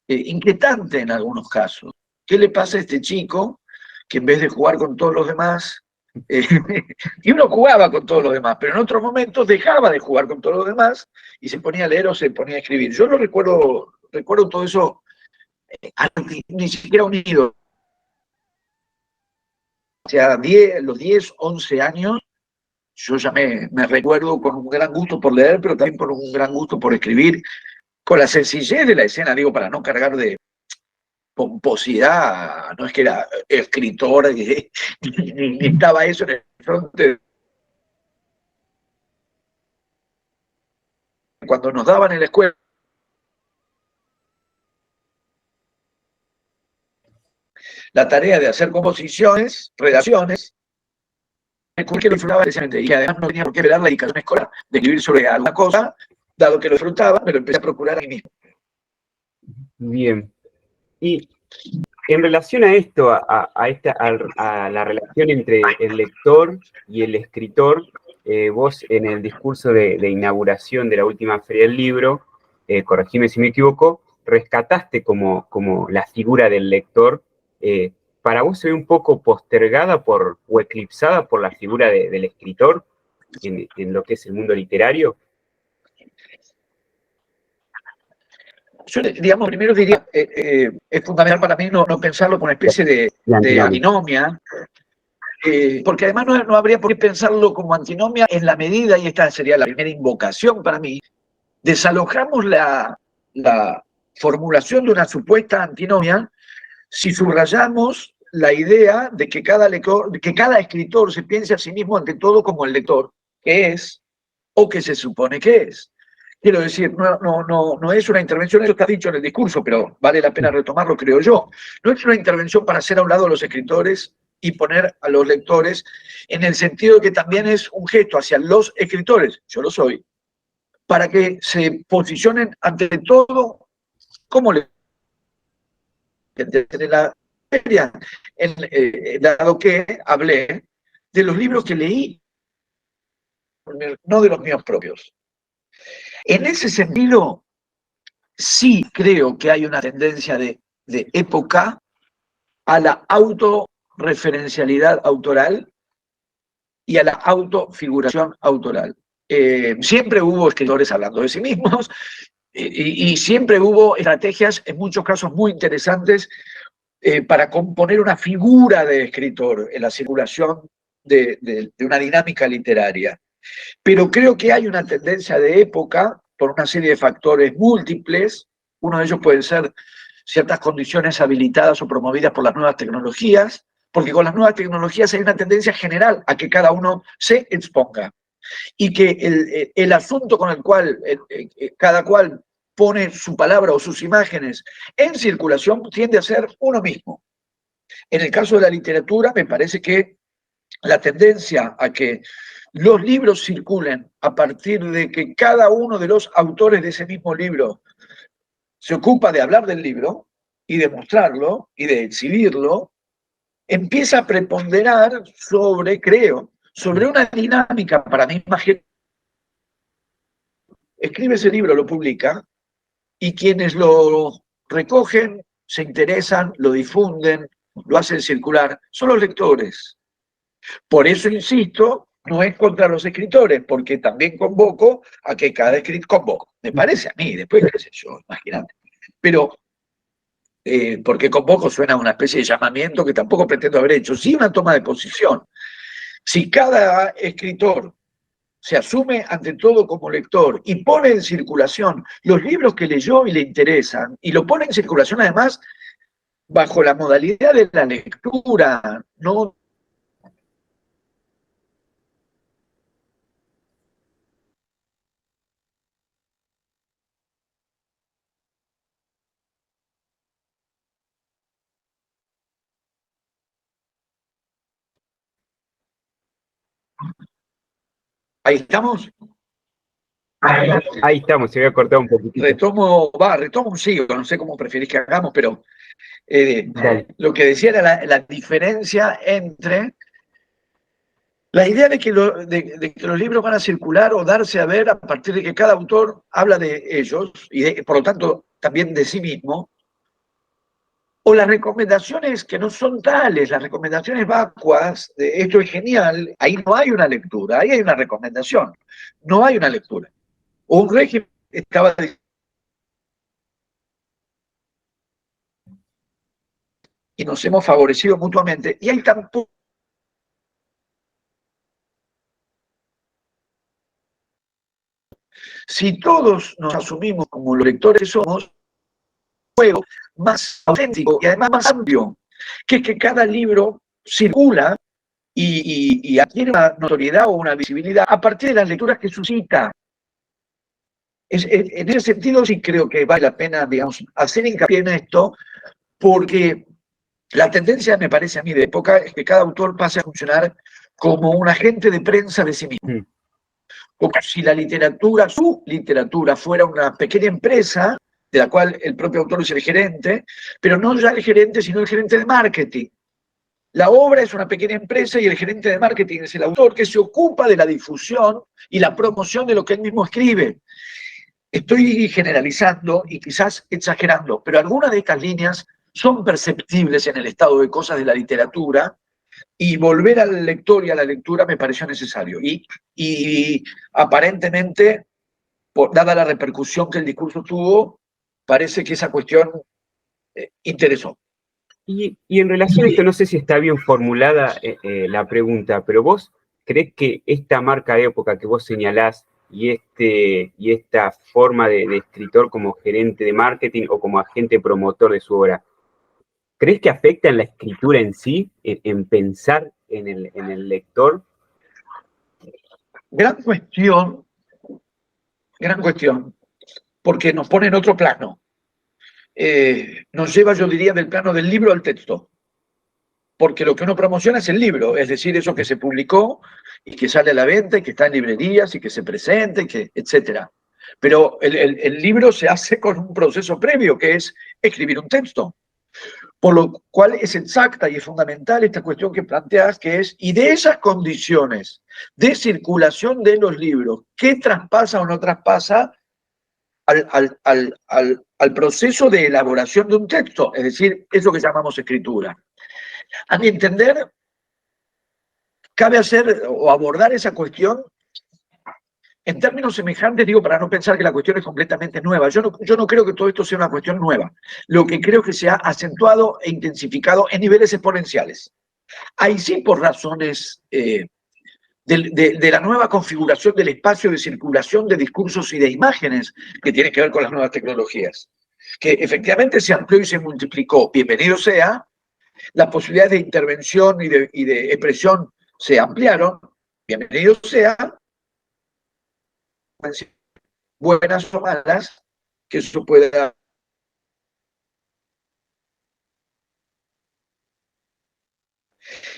D: inquietante en algunos casos. ¿Qué le pasa a este chico que en vez de jugar con todos los demás, y uno jugaba con todos los demás, pero en otros momentos dejaba de jugar con todos los demás y se ponía a leer o se ponía a escribir? Yo lo recuerdo todo eso, ni siquiera unido. O sea, los 10, 11 años, yo ya me recuerdo con un gran gusto por leer, pero también por un gran gusto por escribir, con la sencillez de la escena, digo, para no cargar de pomposidad, no es que era escritor, ni estaba eso en el frente. Cuando nos daban en la escuela la tarea de hacer composiciones, redacciones, que lo disfrutaba precisamente, y que además no tenía por qué velar la dedicación escolar de escribir sobre alguna cosa, dado que lo disfrutaba, me lo empecé a procurar a mí mismo.
A: Bien. Y en relación a esto, a la relación entre el lector y el escritor, vos en el discurso de inauguración de la última Feria del Libro, corregime si me equivoco, rescataste como la figura del lector. ¿Para vos se ve un poco postergada o eclipsada por la figura del escritor en lo que es el mundo literario?
D: Yo, digamos, primero diría, es fundamental para mí no pensarlo como una especie de antinomia, porque además no habría por qué pensarlo como antinomia en la medida, y esta sería la primera invocación para mí, desalojamos la formulación de una supuesta antinomia si subrayamos la idea de que cada escritor se piense a sí mismo ante todo como el lector que es o que se supone que es. Quiero decir, no es una intervención, eso está dicho en el discurso, pero vale la pena retomarlo, creo yo. No es una intervención para hacer a un lado a los escritores y poner a los lectores, en el sentido de que también es un gesto hacia los escritores, yo lo soy, para que se posicionen ante todo como lectores. De la feria, dado que hablé de los libros que leí, no de los míos propios. En ese sentido, sí creo que hay una tendencia de época a la autorreferencialidad autoral y a la autofiguración autoral. Siempre hubo escritores hablando de sí mismos y siempre hubo estrategias, en muchos casos muy interesantes, para componer una figura de escritor en la circulación de una dinámica literaria. Pero creo que hay una tendencia de época por una serie de factores múltiples. Uno de ellos puede ser ciertas condiciones habilitadas o promovidas por las nuevas tecnologías, porque con las nuevas tecnologías hay una tendencia general a que cada uno se exponga y que el asunto con el cual cada cual pone su palabra o sus imágenes en circulación tiende a ser uno mismo. En el caso de la literatura, me parece que la tendencia a que los libros circulen a partir de que cada uno de los autores de ese mismo libro se ocupa de hablar del libro y de mostrarlo y de exhibirlo, empieza a preponderar sobre, creo, sobre una dinámica para mí más que escribe ese libro, lo publica, y quienes lo recogen, se interesan, lo difunden, lo hacen circular, son los lectores. Por eso insisto, no es contra los escritores, porque también convoco a que cada escritor convoco. Me parece a mí, después qué sé yo, imagínate. Pero, porque convoco suena a una especie de llamamiento que tampoco pretendo haber hecho, sí una toma de posición. Si cada escritor se asume ante todo como lector y pone en circulación los libros que leyó y le interesan, y lo pone en circulación además bajo la modalidad de la lectura, no. Ahí estamos.
E: Ahí estamos, se había cortado un poquitito.
D: Retomo, sigo, no sé cómo preferís que hagamos, pero lo que decía era la diferencia entre la idea de que los libros van a circular o darse a ver a partir de que cada autor habla de ellos y por lo tanto también de sí mismo, o las recomendaciones que no son tales, las recomendaciones vacuas, de esto es genial, ahí no hay una lectura, ahí hay una recomendación, no hay una lectura. O un régimen estaba y nos hemos favorecido mutuamente, y hay tampoco. Si todos nos asumimos como los lectores que somos, juego más auténtico y además más amplio, que es que cada libro circula y adquiere una notoriedad o una visibilidad a partir de las lecturas que suscita. En ese sentido sí creo que vale la pena, digamos, hacer hincapié en esto, porque la tendencia, me parece a mí, de época, es que cada autor pase a funcionar como un agente de prensa de sí mismo. Como si la literatura, su literatura, fuera una pequeña empresa de la cual el propio autor es el gerente, pero no ya el gerente, sino el gerente de marketing. La obra es una pequeña empresa y el gerente de marketing es el autor que se ocupa de la difusión y la promoción de lo que él mismo escribe. Estoy generalizando y quizás exagerando, pero algunas de estas líneas son perceptibles en el estado de cosas de la literatura, y volver al lector y a la lectura me pareció necesario. Y aparentemente, dada la repercusión que el discurso tuvo, parece que esa cuestión interesó.
E: Y en relación a esto, no sé si está bien formulada la pregunta, pero vos crees que esta marca de época que vos señalás y esta forma de escritor como gerente de marketing o como agente promotor de su obra, ¿crees que afecta en la escritura en sí, en pensar en el lector?
D: Gran cuestión, porque nos pone en otro plano. Nos lleva, yo diría, del plano del libro al texto, porque lo que uno promociona es el libro, es decir, eso que se publicó y que sale a la venta y que está en librerías y que se presenta, etc. Pero el libro se hace con un proceso previo, que es escribir un texto. Por lo cual es exacta y es fundamental esta cuestión que planteas, que es, y de esas condiciones de circulación de los libros, ¿qué traspasa o no traspasa al proceso de elaboración de un texto? Es decir, eso que llamamos escritura. A mi entender, cabe hacer o abordar esa cuestión en términos semejantes, digo, para no pensar que la cuestión es completamente nueva. Yo no creo que todo esto sea una cuestión nueva. Lo que creo que se ha acentuado e intensificado en niveles exponenciales. Ahí sí, por razones de la nueva configuración del espacio de circulación de discursos y de imágenes que tiene que ver con las nuevas tecnologías, que efectivamente se amplió y se multiplicó. Bienvenido sea, las posibilidades de intervención y de expresión se ampliaron. Bienvenido sea, buenas o malas, que eso pueda.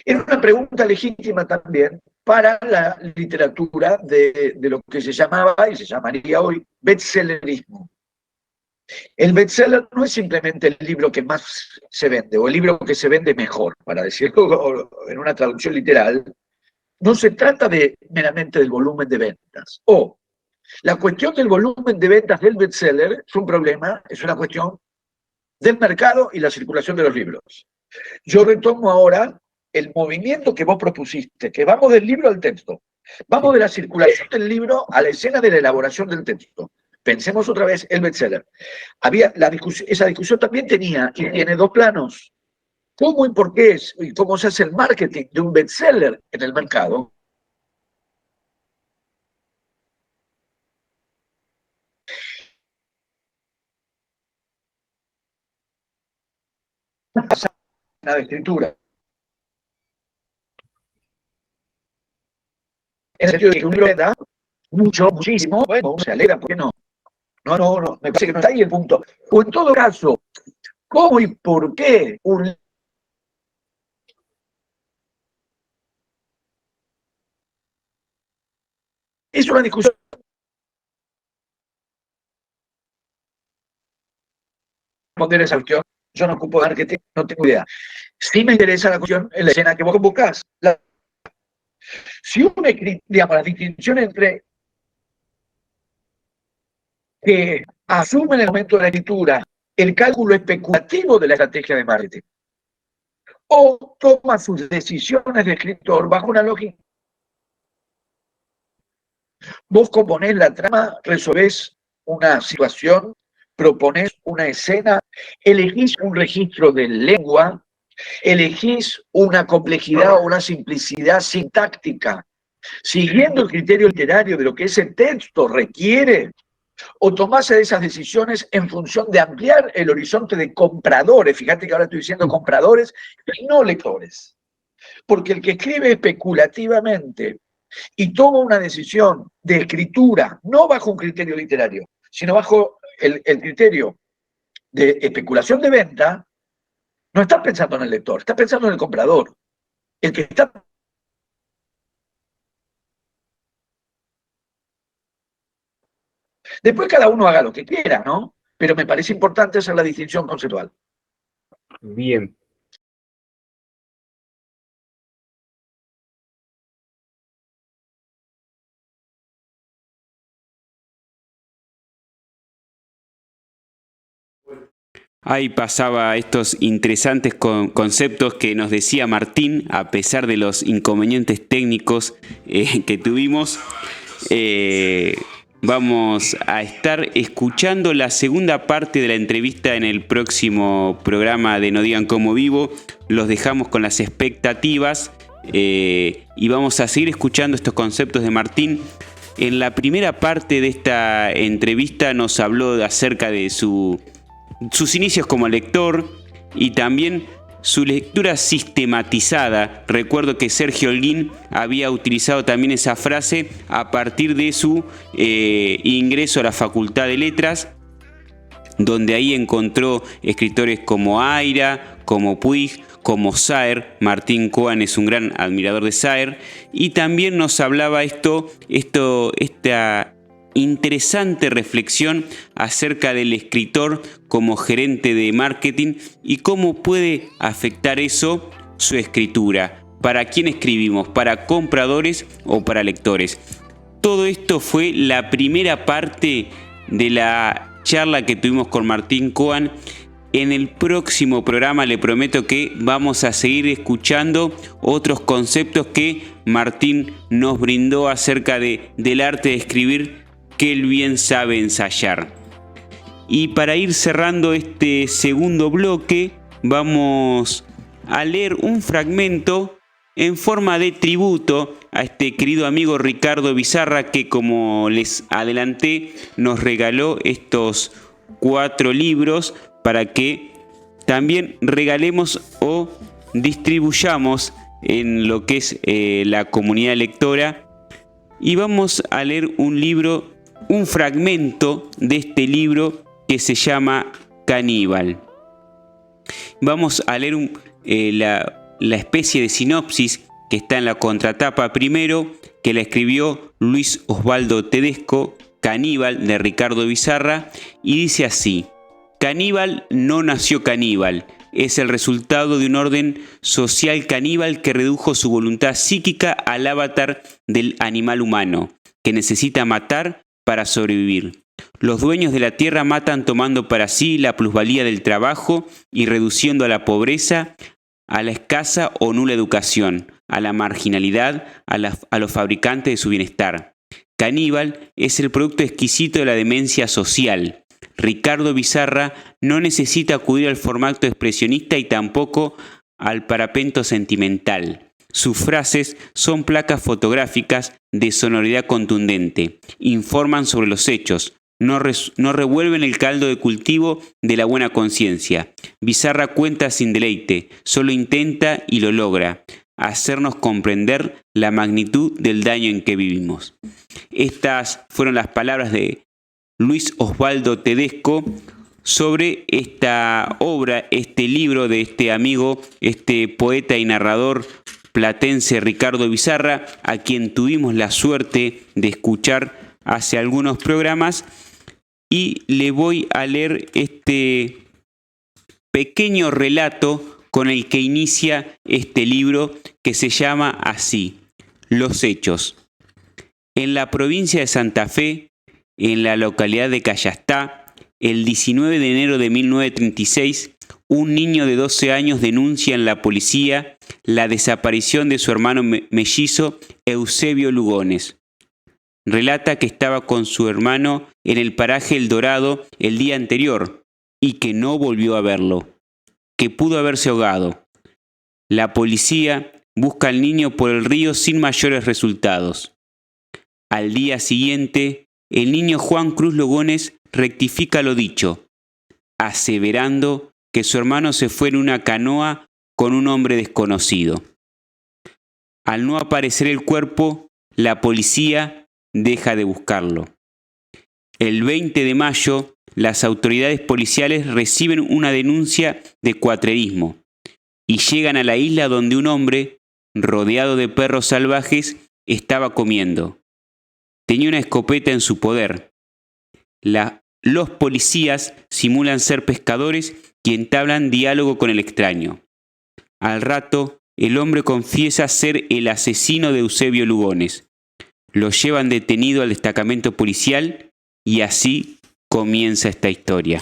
D: Era una pregunta legítima también para la literatura de lo que se llamaba y se llamaría hoy bestsellerismo. El bestseller no es simplemente el libro que más se vende o el libro que se vende mejor, para decirlo en una traducción literal. No se trata meramente del volumen de ventas. La cuestión del volumen de ventas del bestseller es un problema, es una cuestión del mercado y la circulación de los libros. Yo retomo ahora el movimiento que vos propusiste, que vamos del libro al texto. Vamos de la circulación del libro a la escena de la elaboración del texto. Pensemos otra vez el bestseller. Esa discusión también tenía y tiene dos planos. ¿Cómo y por qué es y cómo se hace el marketing de un bestseller en el mercado? La escritura. En el sentido de que un libro venda mucho, muchísimo, bueno, uno se alegra, ¿por qué no? No, me parece que no está ahí el punto. O en todo caso, ¿cómo y por qué es una discusión? Responder esa cuestión, yo no ocupo de marketing, no tengo idea. Sí me interesa la cuestión en la escena que vos convocás. Si uno, digamos, la distinción entre que asume en el momento de la escritura el cálculo especulativo de la estrategia de marketing, o toma sus decisiones de escritor bajo una lógica. Vos componés la trama, resolvés una situación, proponés una escena, elegís un registro de lengua, elegís una complejidad o una simplicidad sintáctica, siguiendo el criterio literario de lo que ese texto requiere, o tomás esas decisiones en función de ampliar el horizonte de compradores. Fíjate que ahora estoy diciendo compradores y no lectores. Porque el que escribe especulativamente y toma una decisión de escritura, no bajo un criterio literario, sino bajo el criterio de especulación de venta, no está pensando en el lector, está pensando en el comprador. El que está... Después cada uno haga lo que quiera, ¿no? Pero me parece importante hacer la distinción conceptual.
E: Bien.
A: Ahí pasaba estos interesantes conceptos que nos decía Martín, a pesar de los inconvenientes técnicos que tuvimos. Vamos a estar escuchando la segunda parte de la entrevista en el próximo programa de No Digan Como Vivo. Los dejamos con las expectativas y vamos a seguir escuchando estos conceptos de Martín. En la primera parte de esta entrevista nos habló acerca de sus inicios como lector y también su lectura sistematizada. Recuerdo que Sergio Holguín había utilizado también esa frase a partir de su ingreso a la Facultad de Letras, donde ahí encontró escritores como Aira, como Puig, como Saer. Martín Coan es un gran admirador de Saer, y también nos hablaba esta interesante reflexión acerca del escritor como gerente de marketing y cómo puede afectar eso su escritura. ¿Para quién escribimos? ¿Para compradores o para lectores? Todo esto fue la primera parte de la charla que tuvimos con Martín Coan. En el próximo programa le prometo que vamos a seguir escuchando otros conceptos que Martín nos brindó acerca del arte de escribir, que él bien sabe ensayar. Y para ir cerrando este segundo bloque, vamos a leer un fragmento en forma de tributo a este querido amigo Ricardo Bizarra, que, como les adelanté, nos regaló estos 4 libros para que también regalemos o distribuyamos en lo que es la comunidad lectora. Y vamos a leer un fragmento de este libro que se llama Caníbal. Vamos a leer la especie de sinopsis que está en la contratapa primero, que la escribió Luis Osvaldo Tedesco, Caníbal, de Ricardo Bizarra, y dice así: Caníbal no nació caníbal, es el resultado de un orden social caníbal que redujo su voluntad psíquica al avatar del animal humano, que necesita matar para sobrevivir. Los dueños de la tierra matan tomando para sí la plusvalía del trabajo y reduciendo a la pobreza, a la escasa o nula educación, a la marginalidad, a los fabricantes de su bienestar. Caníbal es el producto exquisito de la demencia social. Ricardo Bizarra no necesita acudir al formato expresionista y tampoco al parapento sentimental. Sus frases son placas fotográficas de sonoridad contundente, informan sobre los hechos, no revuelven el caldo de cultivo de la buena conciencia. Bizarra cuenta sin deleite, solo intenta y lo logra, hacernos comprender la magnitud del daño en que vivimos. Estas fueron las palabras de Luis Osvaldo Tedesco sobre esta obra, este libro de este amigo, este poeta y narrador platense Ricardo Bizarra, a quien tuvimos la suerte de escuchar hace algunos programas, y le voy a leer este pequeño relato con el que inicia este libro, que se llama así: Los Hechos. En la provincia de Santa Fe, en la localidad de Cayastá, el 19 de enero de 1936, un niño de 12 años denuncia en la policía la desaparición de su hermano mellizo Eusebio Lugones. Relata que estaba con su hermano en el paraje El Dorado el día anterior y que no volvió a verlo, que pudo haberse ahogado. La policía busca al niño por el río sin mayores resultados. Al día siguiente, el niño Juan Cruz Lugones rectifica lo dicho, aseverando que su hermano se fue en una canoa con un hombre desconocido. Al no aparecer el cuerpo, la policía deja de buscarlo. El 20 de mayo, las autoridades policiales reciben una denuncia de cuatrerismo y llegan a la isla donde un hombre, rodeado de perros salvajes, estaba comiendo. Tenía una escopeta en su poder. Los policías simulan ser pescadores y entablan diálogo con el extraño. Al rato, el hombre confiesa ser el asesino de Eusebio Lugones. Lo llevan detenido al destacamento policial y así comienza esta historia.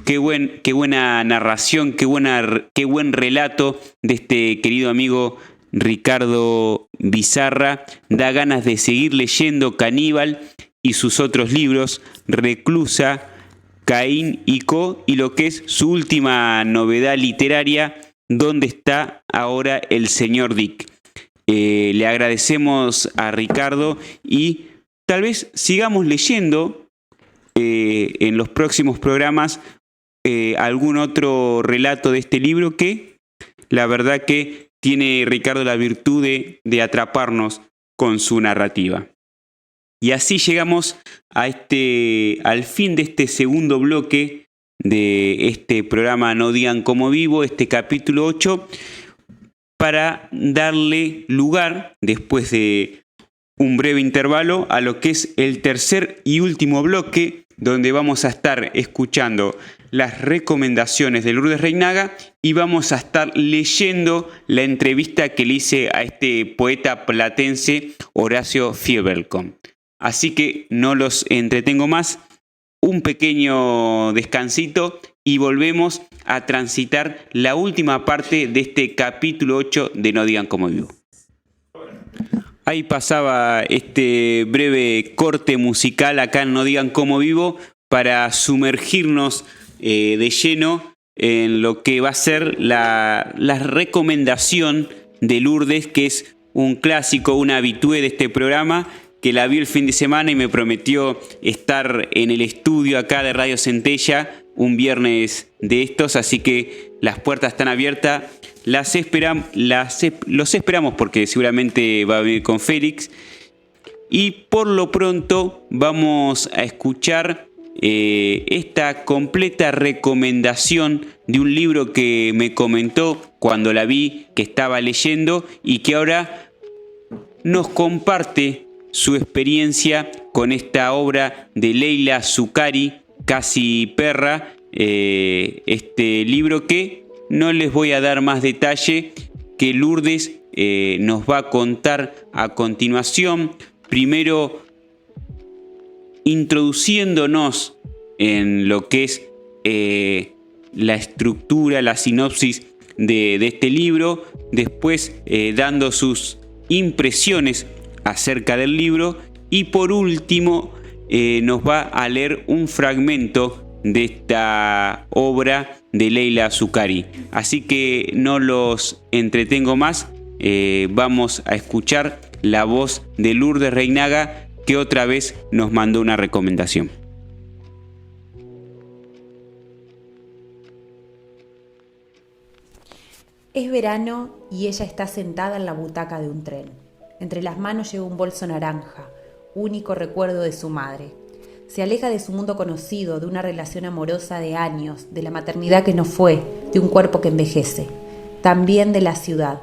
A: Qué buena narración, qué buen relato de este querido amigo Ricardo Bizarra. Da ganas de seguir leyendo Caníbal y sus otros libros, Reclusa, Caín y Co, y lo que es su última novedad literaria, ¿Dónde está ahora el señor Dick? Le agradecemos a Ricardo y tal vez sigamos leyendo en los próximos programas algún otro relato de este libro, que la verdad que tiene Ricardo la virtud de atraparnos con su narrativa. Y así llegamos al fin de este segundo bloque de este programa No Digan Como Vivo, este capítulo 8, para darle lugar, después de un breve intervalo, a lo que es el tercer y último bloque, donde vamos a estar escuchando las recomendaciones de Lourdes Reinaga y vamos a estar leyendo la entrevista que le hice a este poeta platense Horacio Fiebelkom. Así que no los entretengo más, un pequeño descansito y volvemos a transitar la última parte de este capítulo 8 de No Digan Como Vivo. Ahí pasaba este breve corte musical acá en No Digan Como Vivo para sumergirnos de lleno en lo que va a ser la recomendación de Lourdes, que es un clásico, una habitué de este programa, que la vio el fin de semana y me prometió estar en el estudio acá de Radio Centella un viernes de estos, así que las puertas están abiertas. Los esperamos porque seguramente va a venir con Félix. Y por lo pronto vamos a escuchar esta completa recomendación de un libro que me comentó cuando la vi que estaba leyendo y que ahora nos comparte su experiencia con esta obra de Leila Zucari, Casi Perra, este libro que no les voy a dar más detalle, que Lourdes nos va a contar a continuación, primero introduciéndonos en lo que es la estructura, la sinopsis de este libro, después dando sus impresiones acerca del libro y por último nos va a leer un fragmento de esta obra de Leila Azucari. Así que no los entretengo más, vamos a escuchar la voz de Lourdes Reinaga, que otra vez nos mandó una recomendación.
F: Es verano y ella está sentada en la butaca de un tren. Entre las manos lleva un bolso naranja, único recuerdo de su madre. Se aleja de su mundo conocido, de una relación amorosa de años, de la maternidad que no fue, de un cuerpo que envejece. También de la ciudad.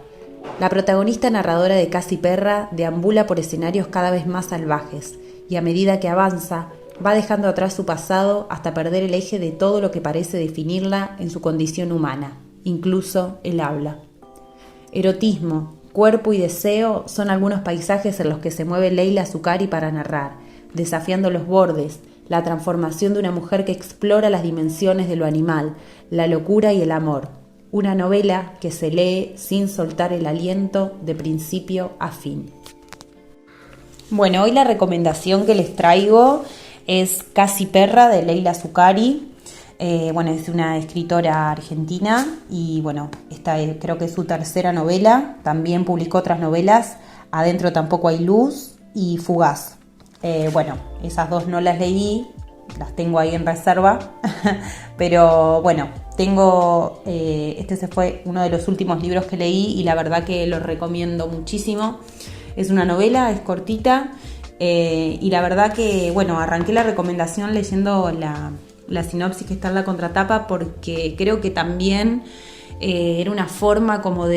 F: La protagonista narradora de Casi Perra deambula por escenarios cada vez más salvajes y a medida que avanza, va dejando atrás su pasado hasta perder el eje de todo lo que parece definirla en su condición humana, incluso el habla. Erotismo, cuerpo y deseo son algunos paisajes en los que se mueve Leila Azucari para narrar, desafiando los bordes, la transformación de una mujer que explora las dimensiones de lo animal, la locura y el amor. Una novela que se lee sin soltar el aliento de principio a fin. Bueno, hoy la recomendación que les traigo es Casi Perra de Leila Azucari. Es una escritora argentina y esta creo que es su tercera novela. También publicó otras novelas, Adentro tampoco hay luz y Fugaz. Esas dos no las leí, las tengo ahí en reserva, pero tengo, este fue uno de los últimos libros que leí y la verdad que lo recomiendo muchísimo. Es una novela, es cortita y la verdad que, arranqué la recomendación leyendo la sinopsis que está en la contratapa porque creo que también era una forma como no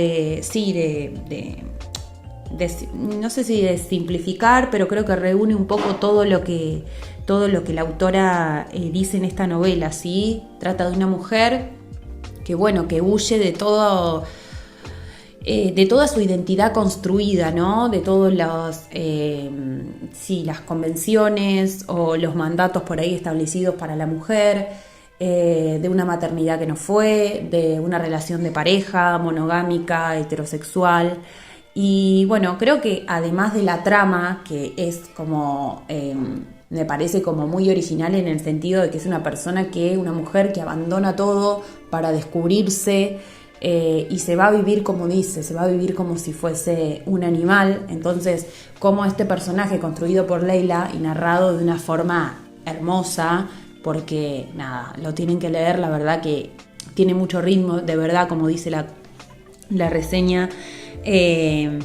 F: sé si de simplificar, pero creo que reúne un poco todo lo que la autora dice en esta novela, ¿sí? Trata de una mujer que huye de toda su identidad construida, ¿no? De todos las convenciones o los mandatos por ahí establecidos para la mujer, de una maternidad que no fue, de una relación de pareja monogámica, heterosexual. Y creo que además de la trama, que es como, me parece como muy original en el sentido de que es una mujer que abandona todo para descubrirse y se va a vivir como dice, se va a vivir como si fuese un animal. Entonces, como este personaje construido por Leila y narrado de una forma hermosa, porque lo tienen que leer, la verdad que tiene mucho ritmo, de verdad, como dice la reseña. Te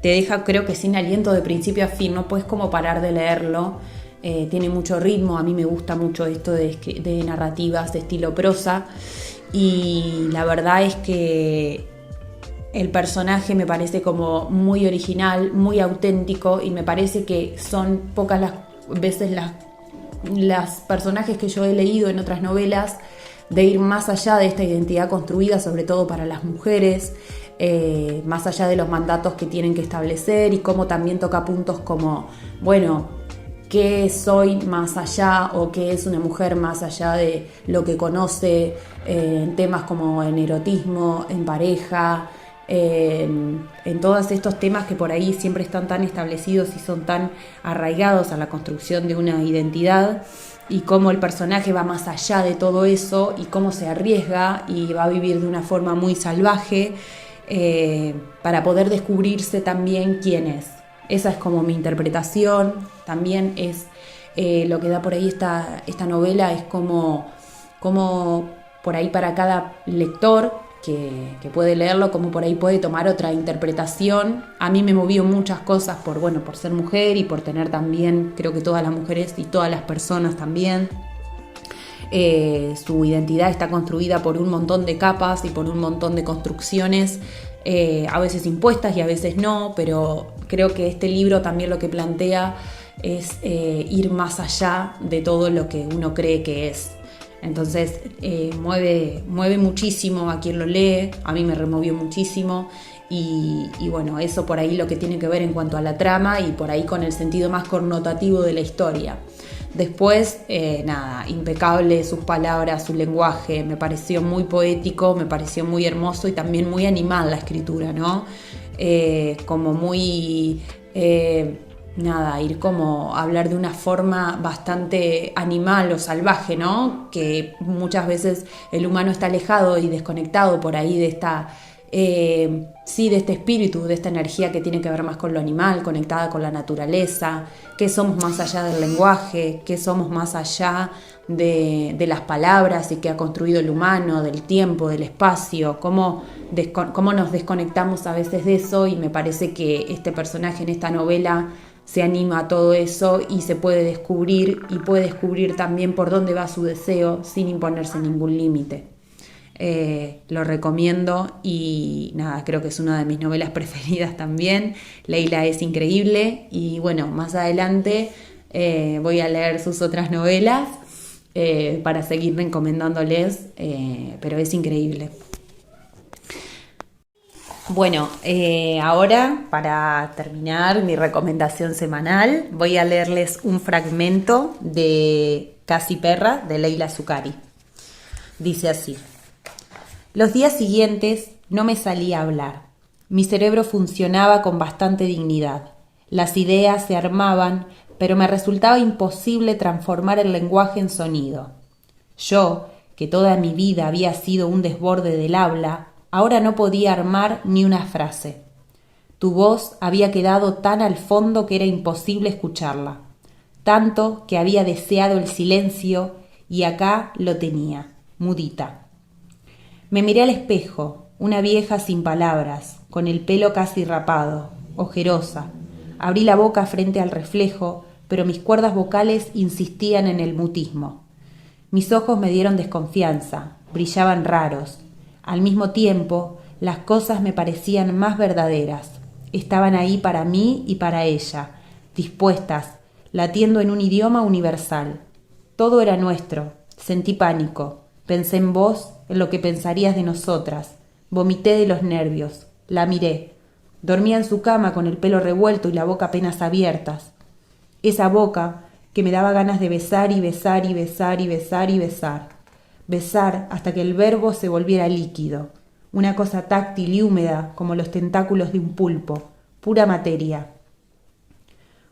F: deja creo que sin aliento de principio a fin, no puedes como parar de leerlo, tiene mucho ritmo, a mí me gusta mucho esto de narrativas de estilo prosa y la verdad es que el personaje me parece como muy original, muy auténtico y me parece que son pocas las veces las personajes que yo he leído en otras novelas de ir más allá de esta identidad construida, sobre todo para las mujeres, más allá de los mandatos que tienen que establecer y cómo también toca puntos como, qué soy más allá o qué es una mujer más allá de lo que conoce en temas como en erotismo, en pareja, en todos estos temas que por ahí siempre están tan establecidos y son tan arraigados a la construcción de una identidad y cómo el personaje va más allá de todo eso y cómo se arriesga y va a vivir de una forma muy salvaje para poder descubrirse también quién es. Esa es como mi interpretación, también es lo que da por ahí esta novela, es como por ahí para cada lector que puede leerlo, como por ahí puede tomar otra interpretación. A mí me movió muchas cosas por ser mujer y por tener también, creo que todas las mujeres y todas las personas también, su identidad está construida por un montón de capas y por un montón de construcciones, a veces impuestas y a veces no, pero creo que este libro también lo que plantea es ir más allá de todo lo que uno cree que es. Entonces mueve muchísimo a quien lo lee, a mí me removió muchísimo y bueno, eso por ahí lo que tiene que ver en cuanto a la trama y por ahí con el sentido más connotativo de la historia. Después, impecable sus palabras, su lenguaje, me pareció muy poético, me pareció muy hermoso y también muy animal la escritura, ¿no? Como muy... ir como a hablar de una forma bastante animal o salvaje, ¿no? Que muchas veces el humano está alejado y desconectado por ahí de esta... de este espíritu, de esta energía que tiene que ver más con lo animal, conectada con la naturaleza, que somos más allá del lenguaje, que somos más allá de las palabras y que ha construido el humano, del tiempo, del espacio, cómo nos desconectamos a veces de eso, y me parece que este personaje en esta novela se anima a todo eso y se puede descubrir, y puede descubrir también por dónde va su deseo sin imponerse ningún límite. Lo recomiendo y creo que es una de mis novelas preferidas también. Leila es increíble y bueno, más adelante voy a leer sus otras novelas para seguir recomendándoles, pero es increíble. Bueno, ahora para terminar mi recomendación semanal voy a leerles un fragmento de Casi Perra de Leila Zuccari. Dice así: los días siguientes no me salía a hablar. Mi cerebro funcionaba con bastante dignidad. Las ideas se armaban, pero me resultaba imposible transformar el lenguaje en sonido. Yo, que toda mi vida había sido un desborde del habla, ahora no podía armar ni una frase. Tu voz había quedado tan al fondo que era imposible escucharla, tanto que había deseado el silencio y acá lo tenía, mudita. Me miré al espejo, una vieja sin palabras, con el pelo casi rapado, ojerosa. Abrí la boca frente al reflejo, pero mis cuerdas vocales insistían en el mutismo. Mis ojos me dieron desconfianza, brillaban raros. Al mismo tiempo, las cosas me parecían más verdaderas. Estaban ahí para mí y para ella, dispuestas, latiendo en un idioma universal. Todo era nuestro. Sentí pánico. Pensé en vos, en lo que pensarías de nosotras. Vomité de los nervios. La miré. Dormía en su cama con el pelo revuelto y la boca apenas abiertas. Esa boca que me daba ganas de besar y besar y besar y besar y besar. Besar hasta que el verbo se volviera líquido. Una cosa táctil y húmeda como los tentáculos de un pulpo. Pura materia.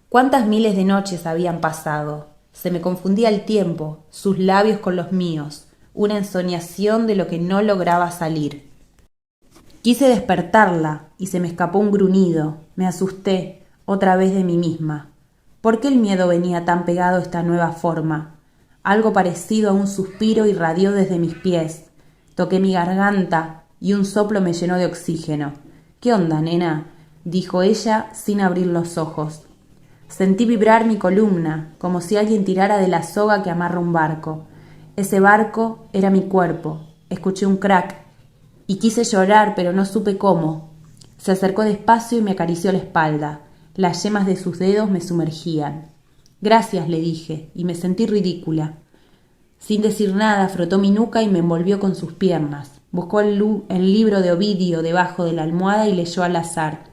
F: ¿Cuántas miles de noches habían pasado? Se me confundía el tiempo, sus labios con los míos. Una ensoñación de lo que no lograba salir. Quise despertarla y se me escapó un gruñido. Me asusté, otra vez de mí misma. ¿Por qué el miedo venía tan pegado a esta nueva forma? Algo parecido a un suspiro irradió desde mis pies. Toqué mi garganta y un soplo me llenó de oxígeno. ¿Qué onda, nena?, dijo ella sin abrir los ojos. Sentí vibrar mi columna, como si alguien tirara de la soga que amarra un barco. Ese barco era mi cuerpo. Escuché un crack y quise llorar, pero no supe cómo. Se acercó despacio y me acarició la espalda. Las yemas de sus dedos me sumergían. Gracias, le dije, y me sentí ridícula. Sin decir nada, frotó mi nuca y me envolvió con sus piernas. Buscó el libro de Ovidio debajo de la almohada y leyó al azar.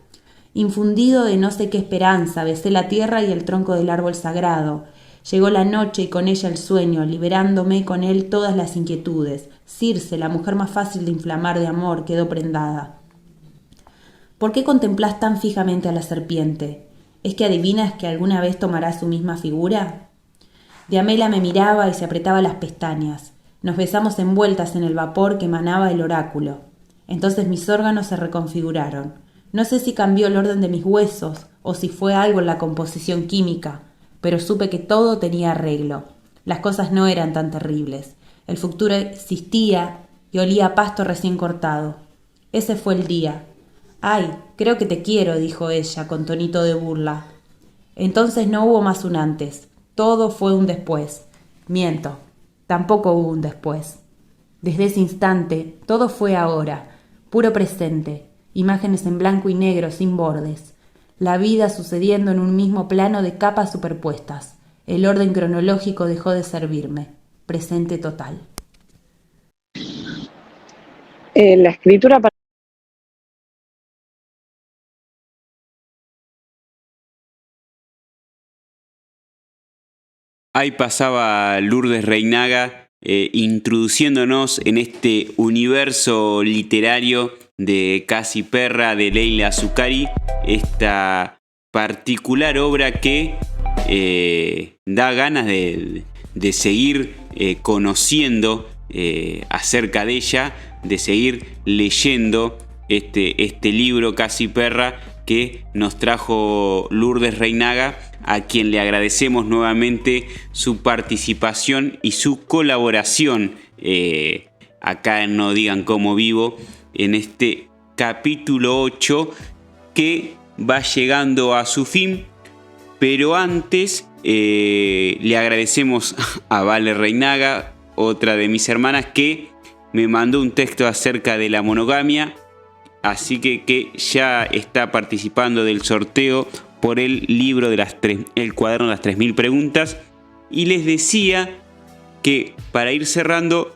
F: Infundido de no sé qué esperanza, besé la tierra y el tronco del árbol sagrado. Llegó la noche y con ella el sueño, liberándome con él todas las inquietudes. Circe, la mujer más fácil de inflamar de amor, quedó prendada. ¿Por qué contemplás tan fijamente a la serpiente? ¿Es que adivinas que alguna vez tomará su misma figura? Diamela me miraba y se apretaba las pestañas. Nos besamos envueltas en el vapor que emanaba el oráculo. Entonces mis órganos se reconfiguraron. No sé si cambió el orden de mis huesos o si fue algo en la composición química, pero supe que todo tenía arreglo. Las cosas no eran tan terribles. El futuro existía y olía a pasto recién cortado. Ese fue el día. «Ay, creo que te quiero», dijo ella con tonito de burla. Entonces no hubo más un antes. Todo fue un después. Miento. Tampoco hubo un después. Desde ese instante, todo fue ahora. Puro presente. Imágenes en blanco y negro sin bordes. la vida sucediendo en un mismo plano de capas superpuestas. El orden cronológico dejó de servirme. Presente total.
B: La escritura para
A: Ahí pasaba Lourdes Reinaga introduciéndonos en este universo literario de Casi Perra de Leila Azucari, esta particular obra que da ganas de seguir conociendo acerca de ella, de seguir leyendo este libro Casi Perra que nos trajo Lourdes Reinaga, a quien le agradecemos nuevamente su participación y su colaboración acá en No Digan Cómo Vivo, en este capítulo 8 que va llegando a su fin. Pero antes le agradecemos a Vale Reinaga, otra de mis hermanas, que me mandó un texto acerca de la monogamia, así que ya está participando del sorteo por el libro de el cuaderno de las 3000 preguntas. Y les decía que para ir cerrando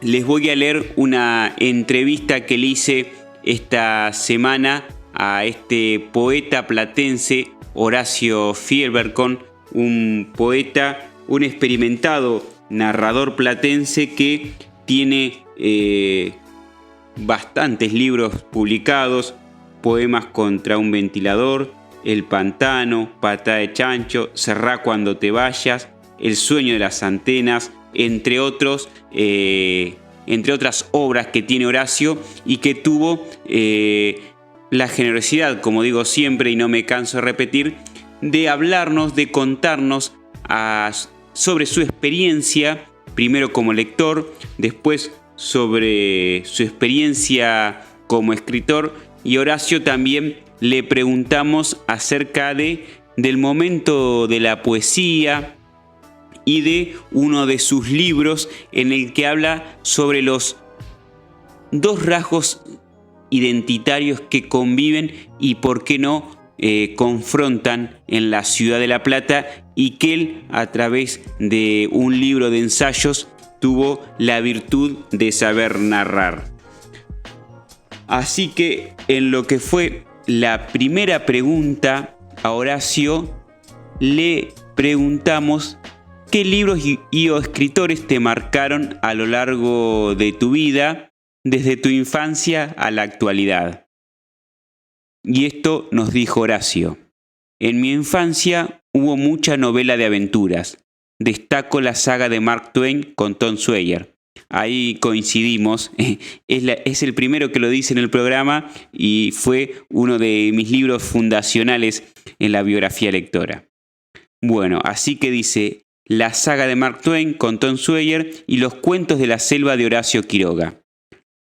A: les voy a leer una entrevista que le hice esta semana a este poeta platense Horacio Fierbercon, un poeta, un experimentado narrador platense que tiene bastantes libros publicados: Poemas contra un ventilador, El pantano, Patada de chancho, Cerrá cuando te vayas, El sueño de las antenas, entre otras obras que tiene Horacio, y que tuvo la generosidad, como digo siempre y no me canso de repetir, de hablarnos, de contarnos sobre su experiencia, primero como lector, después sobre su experiencia como escritor. Y Horacio también le preguntamos acerca del momento de la poesía y de uno de sus libros en el que habla sobre los dos rasgos identitarios que conviven y por qué no confrontan en la ciudad de La Plata, y que él, a través de un libro de ensayos, tuvo la virtud de saber narrar. Así que en lo que fue la primera pregunta a Horacio, le preguntamos qué libros y o escritores te marcaron a lo largo de tu vida, desde tu infancia a la actualidad. Y esto nos dijo Horacio: en mi infancia hubo mucha novela de aventuras. Destaco la saga de Mark Twain con Tom Sawyer. Ahí coincidimos, es el primero que lo dice en el programa y fue uno de mis libros fundacionales en la biografía lectora. Bueno, así que dice la saga de Mark Twain con Tom Sawyer y los cuentos de la selva de Horacio Quiroga.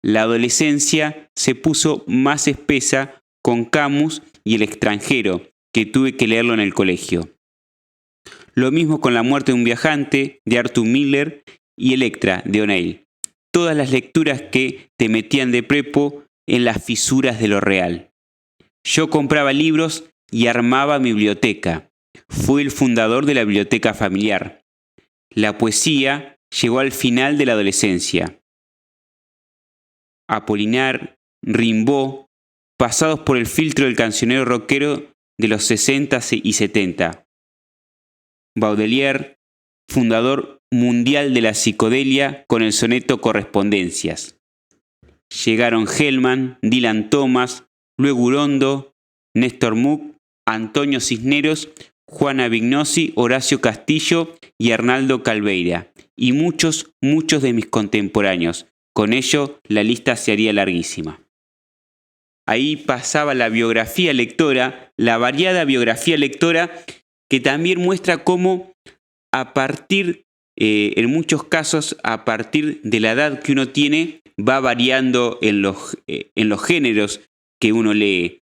A: La adolescencia se puso más espesa con Camus y El extranjero, que tuve que leerlo en el colegio. Lo mismo con La muerte de un viajante, de Arthur Miller, y Electra, de O'Neill. Todas las lecturas que te metían de prepo en las fisuras de lo real. Yo compraba libros y armaba mi biblioteca. Fui el fundador de la biblioteca familiar. La poesía llegó al final de la adolescencia. Apollinaire, Rimbaud, pasados por el filtro del cancionero rockero de los 60 y 70. Baudelaire, fundador mundial de la psicodelia con el soneto Correspondencias. Llegaron Hellman, Dylan Thomas, luego Urondo, Néstor Muck, Antonio Cisneros, Juana Vignosi, Horacio Castillo y Arnaldo Calveira, y muchos de mis contemporáneos. Con ello, la lista se haría larguísima. Ahí pasaba la biografía lectora, la variada biografía lectora, que también muestra cómo a partir, en muchos casos, a partir de la edad que uno tiene, va variando en los géneros que uno lee.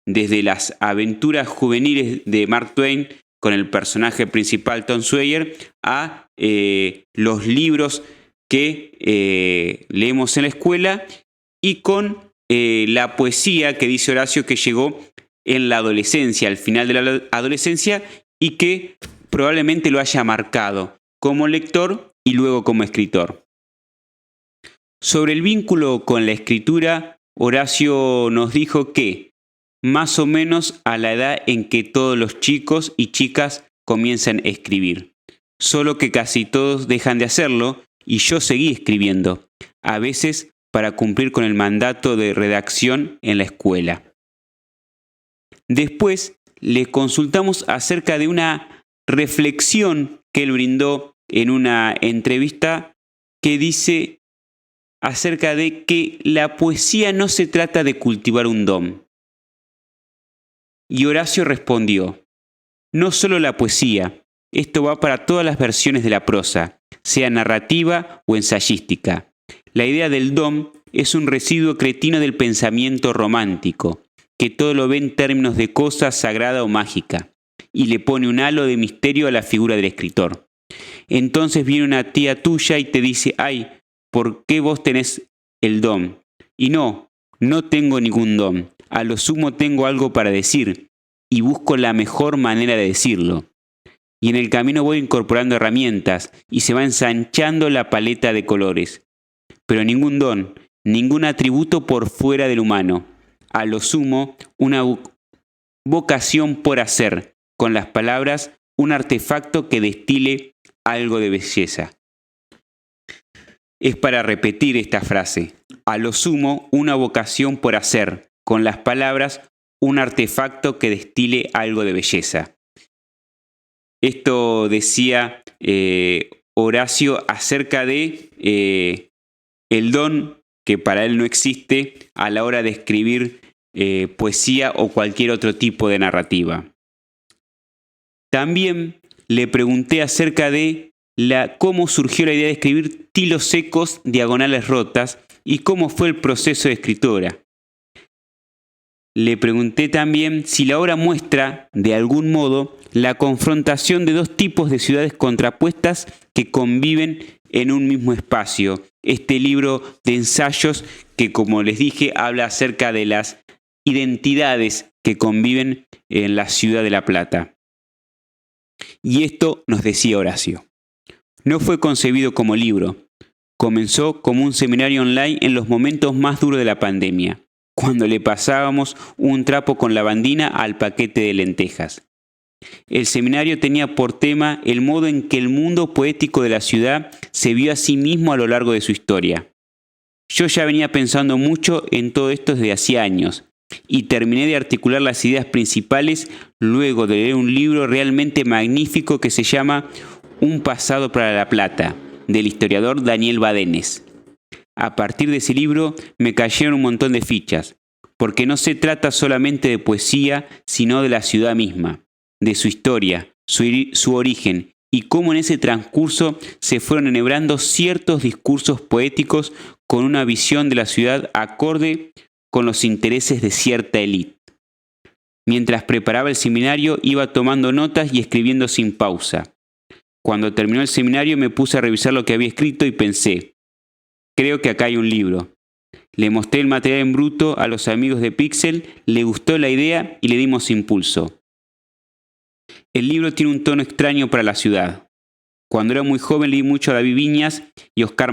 A: Desde las aventuras juveniles de Mark Twain, con el personaje principal Tom Sawyer, a los libros que leemos en la escuela, y con la poesía que dice Horacio que llegó en la adolescencia, al final de la adolescencia, y que probablemente lo haya marcado como lector y luego como escritor. Sobre el vínculo con la escritura, Horacio nos dijo que, más o menos a la edad en que todos los chicos y chicas comienzan a escribir, solo que casi todos dejan de hacerlo y yo seguí escribiendo, a veces para cumplir con el mandato de redacción en la escuela. Después le consultamos acerca de una reflexión que él brindó en una entrevista que dice acerca de que la poesía no se trata de cultivar un don. Y Horacio respondió: no solo la poesía, esto va para todas las versiones de la prosa, sea narrativa o ensayística. La idea del don es un residuo cretino del pensamiento romántico, que todo lo ve en términos de cosa sagrada o mágica, y le pone un halo de misterio a la figura del escritor. Entonces viene una tía tuya y te dice: ay, ¿por qué vos tenés el don? Y no tengo ningún don. A lo sumo tengo algo para decir, y busco la mejor manera de decirlo. Y en el camino voy incorporando herramientas, y se va ensanchando la paleta de colores. Pero ningún don, ningún atributo por fuera del humano. A lo sumo, una vocación por hacer, con las palabras, un artefacto que destile algo de belleza. Es para repetir esta frase. A lo sumo, una vocación por hacer, con las palabras, un artefacto que destile algo de belleza. Esto decía Horacio acerca de el don que para él no existe a la hora de escribir poesía o cualquier otro tipo de narrativa. También le pregunté acerca de cómo surgió la idea de escribir tilos secos, diagonales rotas, y cómo fue el proceso de escritura. Le pregunté también si la obra muestra, de algún modo, la confrontación de dos tipos de ciudades contrapuestas que conviven en un mismo espacio. Este libro de ensayos que, como les dije, habla acerca de las identidades que conviven en la ciudad de La Plata. Y esto nos decía Horacio. No fue concebido como libro. Comenzó como un seminario online en los momentos más duros de la pandemia, cuando le pasábamos un trapo con lavandina al paquete de lentejas. El seminario tenía por tema el modo en que el mundo poético de la ciudad se vio a sí mismo a lo largo de su historia. Yo ya venía pensando mucho en todo esto desde hacía años, y terminé de articular las ideas principales luego de leer un libro realmente magnífico que se llama Un pasado para La Plata, del historiador Daniel Badenes. A partir de ese libro me cayeron un montón de fichas, porque no se trata solamente de poesía, sino de la ciudad misma, de su historia, su origen, y cómo en ese transcurso se fueron enhebrando ciertos discursos poéticos con una visión de la ciudad acorde con los intereses de cierta élite. Mientras preparaba el seminario iba tomando notas y escribiendo sin pausa. Cuando terminó el seminario me puse a revisar lo que había escrito y pensé: creo que acá hay un libro. Le mostré el material en bruto a los amigos de Pixel, le gustó la idea y le dimos impulso. El libro tiene un tono extraño para la ciudad. Cuando era muy joven leí mucho a David Viñas y Oscar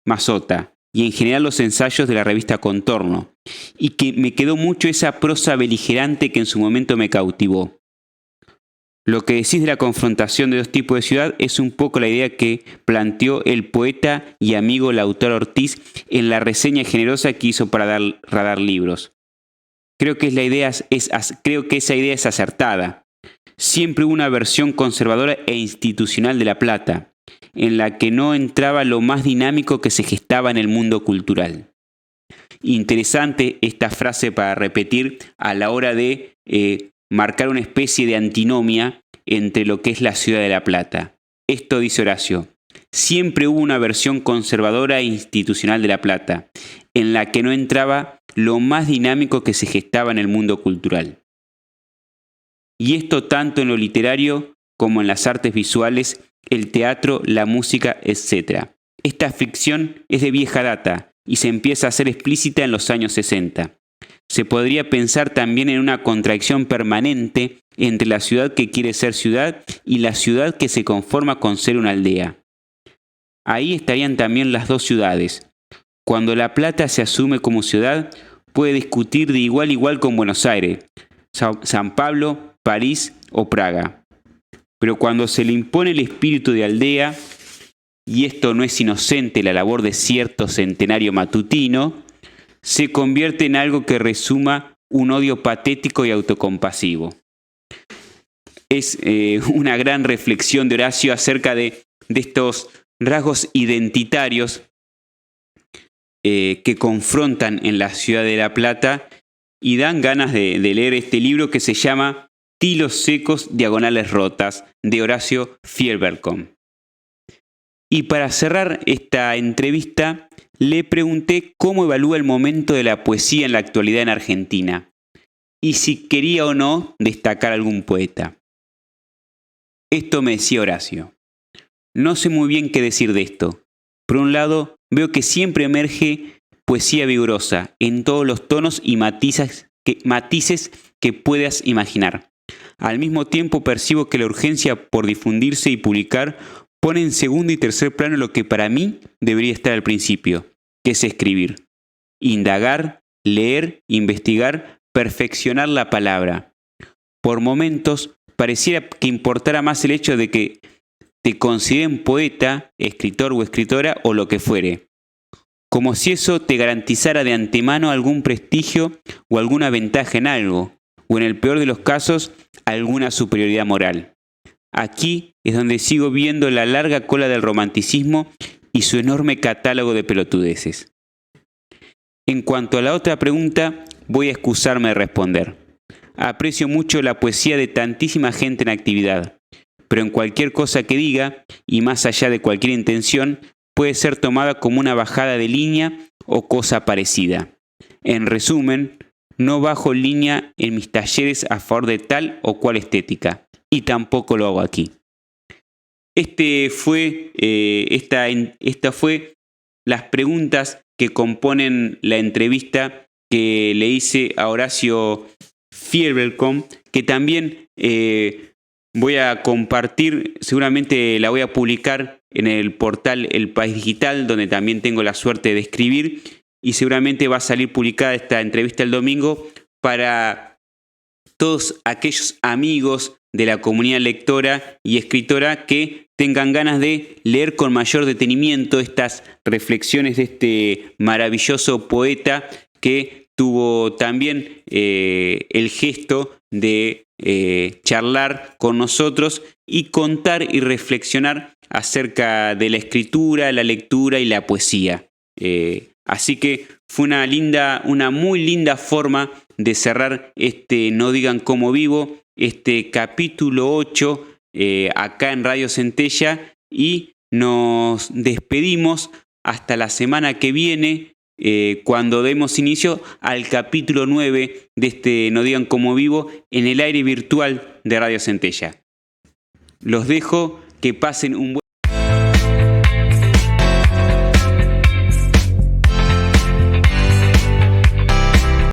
A: Mazota, y en general los ensayos de la revista Contorno, y que me quedó mucho esa prosa beligerante que en su momento me cautivó. Lo que decís de la confrontación de dos tipos de ciudad es un poco la idea que planteó el poeta y amigo Lautaro Ortiz en la reseña generosa que hizo para Radar Libros. Creo que esa idea es acertada. Siempre hubo una versión conservadora e institucional de La Plata, en la que no entraba lo más dinámico que se gestaba en el mundo cultural. Interesante esta frase para repetir a la hora de marcar una especie de antinomia entre lo que es la ciudad de La Plata. Esto dice Horacio: siempre hubo una versión conservadora e institucional de La Plata, en la que no entraba lo más dinámico que se gestaba en el mundo cultural. Y esto tanto en lo literario como en las artes visuales, el teatro, la música, etc. Esta ficción es de vieja data y se empieza a hacer explícita en los años 60. se podría pensar también en una contradicción permanente entre la ciudad que quiere ser ciudad y la ciudad que se conforma con ser una aldea. Ahí estarían también las dos ciudades. Cuando La Plata se asume como ciudad, puede discutir de igual a igual con Buenos Aires, San Pablo, París o Praga. Pero cuando se le impone el espíritu de aldea, y esto no es inocente la labor de cierto centenario matutino, se convierte en algo que resuma un odio patético y autocompasivo. Es una gran reflexión de Horacio acerca de estos rasgos identitarios que confrontan en la ciudad de La Plata y dan ganas de leer este libro que se llama Tilos secos, diagonales rotas, de Horacio Fierbercom. Y para cerrar esta entrevista, le pregunté cómo evalúa el momento de la poesía en la actualidad en Argentina y si quería o no destacar algún poeta. Esto me decía Horacio: no sé muy bien qué decir de esto. Por un lado, veo que siempre emerge poesía vigorosa en todos los tonos y matices que puedas imaginar. Al mismo tiempo percibo que la urgencia por difundirse y publicar pone en segundo y tercer plano lo que para mí debería estar al principio, que es escribir, indagar, leer, investigar, perfeccionar la palabra. Por momentos pareciera que importara más el hecho de que te consideren poeta, escritor o escritora o lo que fuere, como si eso te garantizara de antemano algún prestigio o alguna ventaja en algo, o en el peor de los casos, alguna superioridad moral. Aquí es donde sigo viendo la larga cola del romanticismo y su enorme catálogo de pelotudeces. En cuanto a la otra pregunta, voy a excusarme de responder. Aprecio mucho la poesía de tantísima gente en actividad, pero en cualquier cosa que diga, y más allá de cualquier intención, puede ser tomada como una bajada de línea o cosa parecida. En resumen, no bajo línea en mis talleres a favor de tal o cual estética, y tampoco lo hago aquí. Esta fue las preguntas que componen la entrevista que le hice a Horacio Fierbercom, que también voy a compartir, seguramente la voy a publicar en el portal El País Digital, donde también tengo la suerte de escribir, y seguramente va a salir publicada esta entrevista el domingo para todos aquellos amigos de la comunidad lectora y escritora que tengan ganas de leer con mayor detenimiento estas reflexiones de este maravilloso poeta que tuvo también el gesto de charlar con nosotros y contar y reflexionar acerca de la escritura, la lectura y la poesía. Así que fue una muy linda forma de cerrar este No Digan Cómo Vivo, este capítulo 8 acá en Radio Centella, y nos despedimos hasta la semana que viene cuando demos inicio al capítulo 9 de este No Digan Cómo Vivo en el aire virtual de Radio Centella. Los dejo, que pasen un buen